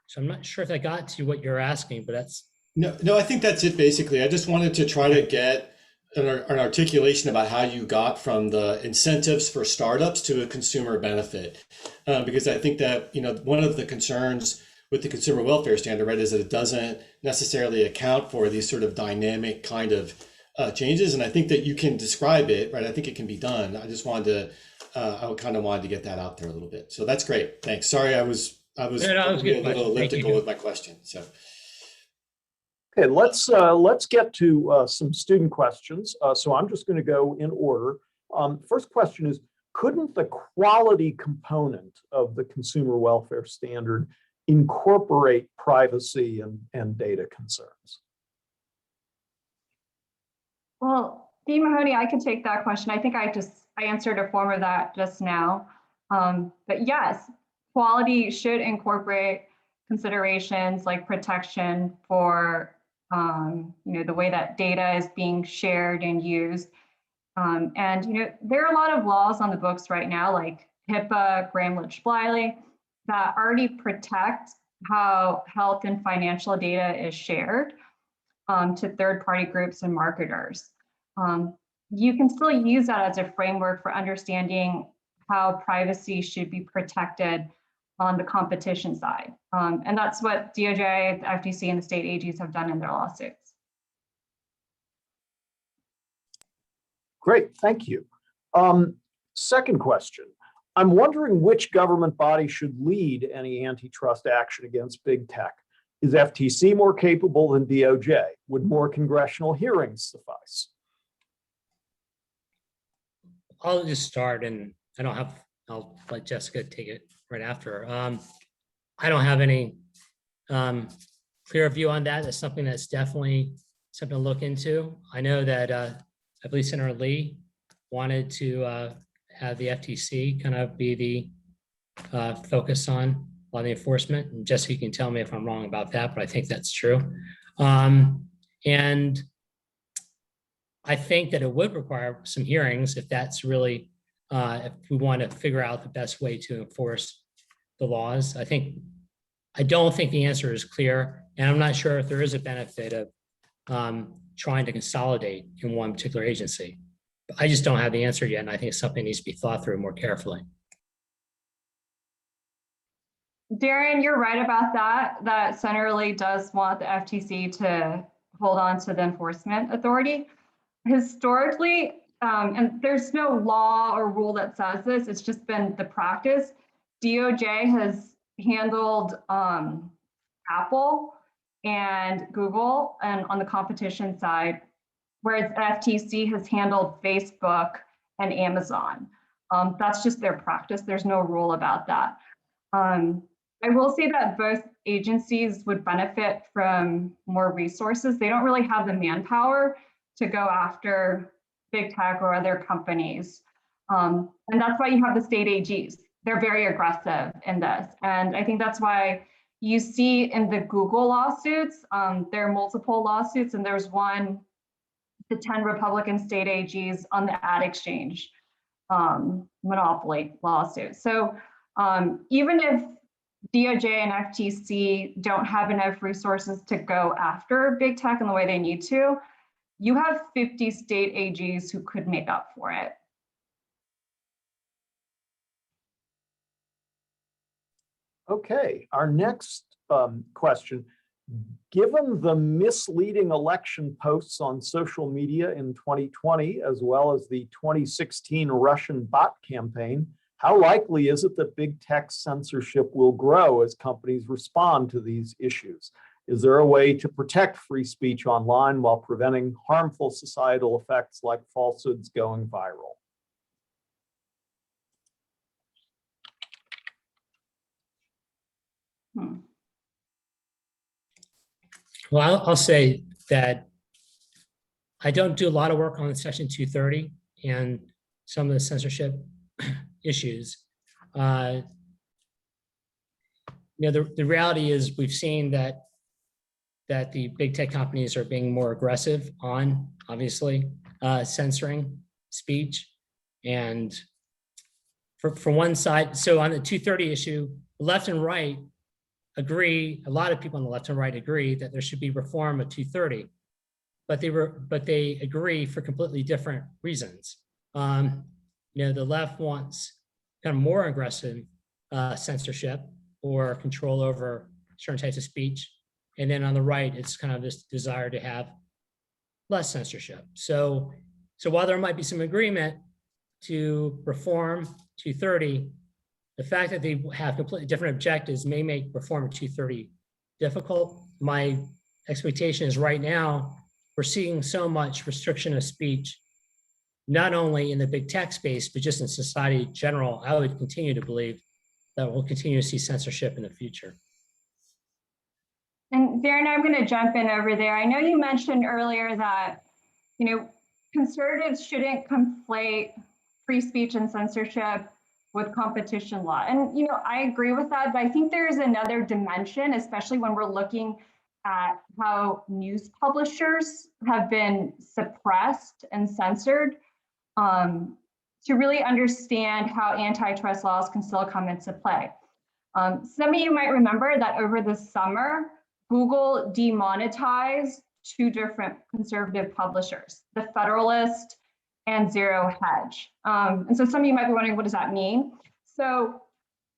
So I'm not sure if I got to what you're asking, but that's. No, I think that's it basically. I just wanted to try to get an articulation about how you got from the incentives for startups to a consumer benefit. Because I think that, one of the concerns with the consumer welfare standard, right, is that it doesn't necessarily account for these sort of dynamic kind of changes. And I think that you can describe it, right? I think it can be done. I just wanted to, I kind of wanted to get that out there a little bit. So that's great. Thanks. Sorry, I was a little elliptical with my question. So. Okay, let's get to some student questions. So I'm just going to go in order. First question is, couldn't the quality component of the consumer welfare standard incorporate privacy and data concerns? Well, Dean Mahoney, I can take that question. I think I answered a form of that just now. But yes, quality should incorporate considerations like protection for the way that data is being shared and used. And there are a lot of laws on the books right now, like HIPAA, Gramm-Leach-Bliley, that already protect how health and financial data is shared to third-party groups and marketers. you can still use that as a framework for understanding how privacy should be protected on the competition side. And that's what DOJ, the FTC, and the state AGs have done in their lawsuits. Great, thank you. Second question. I'm wondering which government body should lead any antitrust action against big tech. Is FTC more capable than DOJ? Would more congressional hearings suffice? I'll just start, and I'll let Jessica take it right after. I don't have any clear view on that. That's something that's definitely something to look into. I know that I believe Senator Lee wanted to have the FTC kind of be the focus on the enforcement. And Jessica, you can tell me if I'm wrong about that, but I think that's true. And I think that it would require some hearings if that's really, if we want to figure out the best way to enforce the laws. I don't think the answer is clear, and I'm not sure if there is a benefit of trying to consolidate in one particular agency. But I just don't have the answer yet, and I think something needs to be thought through more carefully. Darren, you're right about that Senator Lee does want the FTC to hold on to the enforcement authority. Historically, and there's no law or rule that says this, it's just been the practice. DOJ has handled Apple and Google and on the competition side, whereas FTC has handled Facebook and Amazon. That's just their practice. There's no rule about that. I will say that both agencies would benefit from more resources. They don't really have the manpower to go after big tech or other companies. And that's why you have the state AGs. They're very aggressive in this. And I think that's why you see in the Google lawsuits, there are multiple lawsuits, and there's one, the 10 Republican state AGs on the ad exchange monopoly lawsuit. So even if DOJ and FTC don't have enough resources to go after big tech in the way they need to, you have 50 state AGs who could make up for it. Okay, our next question. Given the misleading election posts on social media in 2020, as well as the 2016 Russian bot campaign, how likely is it that big tech censorship will grow as companies respond to these issues? Is there a way to protect free speech online while preventing harmful societal effects like falsehoods going viral? Well, I'll say that I don't do a lot of work on Section 230 and some of the censorship issues. The reality is we've seen that the big tech companies are being more aggressive on, obviously, censoring speech. And for one side, so on the 230 issue, left and right agree, a lot of people on the left and right agree that there should be reform of 230, but they agree for completely different reasons. The left wants kind of more aggressive censorship or control over certain types of speech. And then on the right, it's kind of this desire to have less censorship. So while there might be some agreement to reform 230, the fact that they have completely different objectives may make reform of 230 difficult. My expectation is right now, we're seeing so much restriction of speech, not only in the big tech space, but just in society in general. I would continue to believe that we'll continue to see censorship in the future. And Darren, I'm going to jump in over there. I know you mentioned earlier that, conservatives shouldn't conflate free speech and censorship with competition law. And, I agree with that, but I think there's another dimension, especially when we're looking at how news publishers have been suppressed and censored, to really understand how antitrust laws can still come into play. Some of you might remember that over the summer, Google demonetized two different conservative publishers, the Federalist and zero hedge. And so some of you might be wondering, what does that mean? So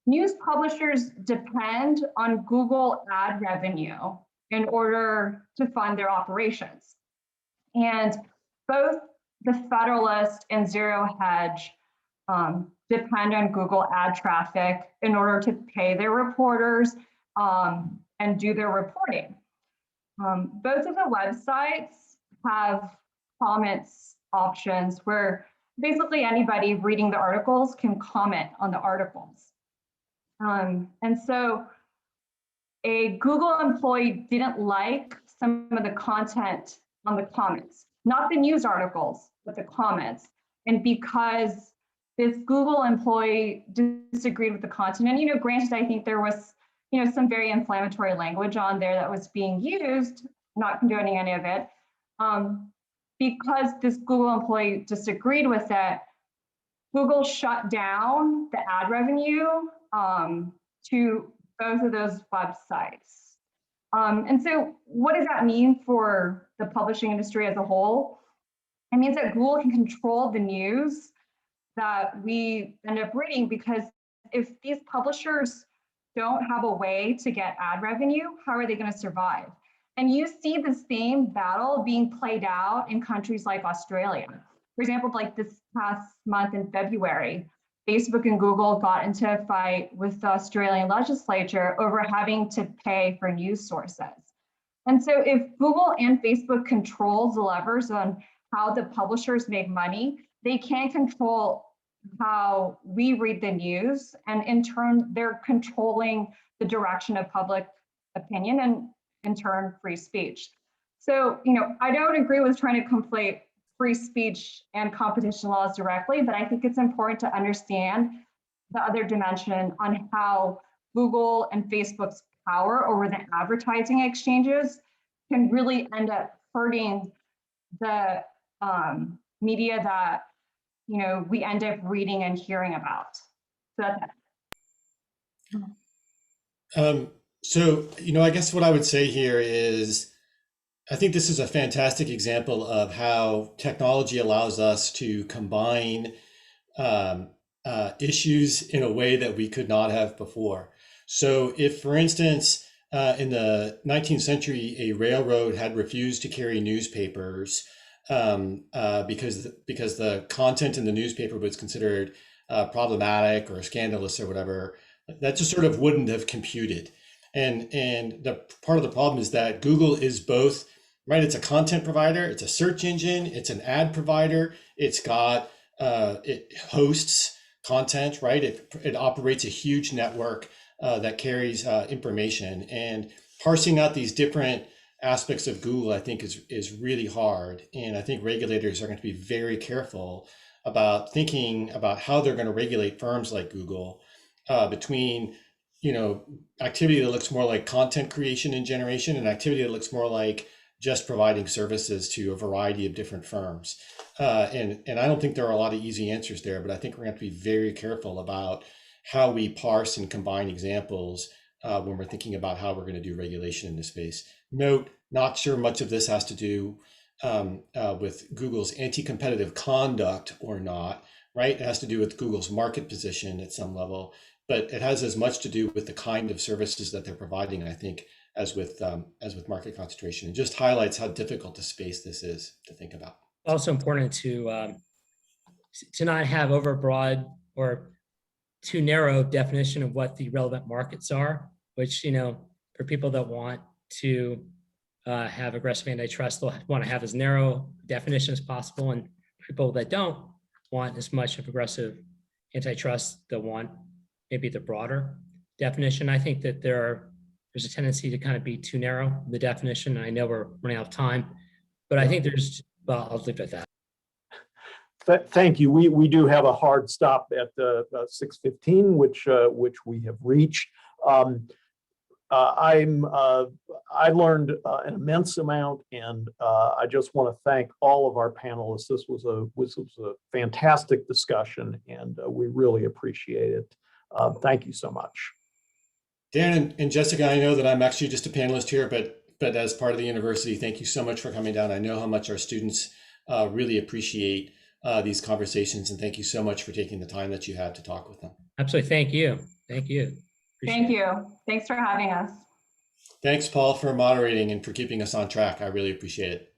news publishers depend on Google ad revenue in order to fund their operations. And both the Federalist and Zero Hedge depend on Google ad traffic in order to pay their reporters and do their reporting. Both of the websites have comments options where basically anybody reading the articles can comment on the articles. And so a Google employee didn't like some of the content on the comments, not the news articles, but the comments. And because this Google employee disagreed with the content, and granted, I think there was some very inflammatory language on there that was being used, not condoning any of it. Because this Google employee disagreed with it, Google shut down the ad revenue to both of those websites. And so what does that mean for the publishing industry as a whole? It means that Google can control the news that we end up reading, because if these publishers don't have a way to get ad revenue, how are they going to survive? And you see the same battle being played out in countries like Australia. For example, like this past month in February, Facebook and Google got into a fight with the Australian legislature over having to pay for news sources. And so if Google and Facebook controls the levers on how the publishers make money, they can control how we read the news, and in turn, they're controlling the direction of public opinion and in turn, free speech. So, I don't agree with trying to conflate free speech and competition laws directly, but I think it's important to understand the other dimension on how Google and Facebook's power over the advertising exchanges can really end up hurting the media that we end up reading and hearing about. So that's So, I guess what I would say here is, I think this is a fantastic example of how technology allows us to combine issues in a way that we could not have before. So if, for instance, in the 19th century, a railroad had refused to carry newspapers because the content in the newspaper was considered problematic or scandalous or whatever, that just sort of wouldn't have computed. And the part of the problem is that Google is both, right? It's a content provider, it's a search engine, it's an ad provider, it's got it hosts content, right? It operates a huge network that carries information, and parsing out these different aspects of Google, I think, is really hard. And I think regulators are going to be very careful about thinking about how they're going to regulate firms like Google between activity that looks more like content creation and generation, and activity that looks more like just providing services to a variety of different firms. And I don't think there are a lot of easy answers there, but I think we're going to have to be very careful about how we parse and combine examples when we're thinking about how we're going to do regulation in this space. Note, not sure much of this has to do with Google's anti-competitive conduct or not, right? It has to do with Google's market position at some level, but it has as much to do with the kind of services that they're providing, I think, as with market concentration. It just highlights how difficult a space this is to think about. Also important to not have overbroad or too narrow definition of what the relevant markets are, which, for people that want to have aggressive antitrust, they'll want to have as narrow definition as possible. And people that don't want as much of aggressive antitrust, they'll want maybe the broader definition. I think that there's a tendency to kind of be too narrow in the definition. I know we're running out of time, but I think I'll leave it at that. Thank you. We do have a hard stop at 6:15, which we have reached. I learned an immense amount, and I just want to thank all of our panelists. This was a fantastic discussion, and we really appreciate it. Thank you so much. Dan and Jessica, I know that I'm actually just a panelist here, but as part of the university, thank you so much for coming down. I know how much our students really appreciate these conversations. And thank you so much for taking the time that you had to talk with them. Absolutely. Thank you. Thank you. Thank you. Thanks for having us. Thanks, Paul, for moderating and for keeping us on track. I really appreciate it.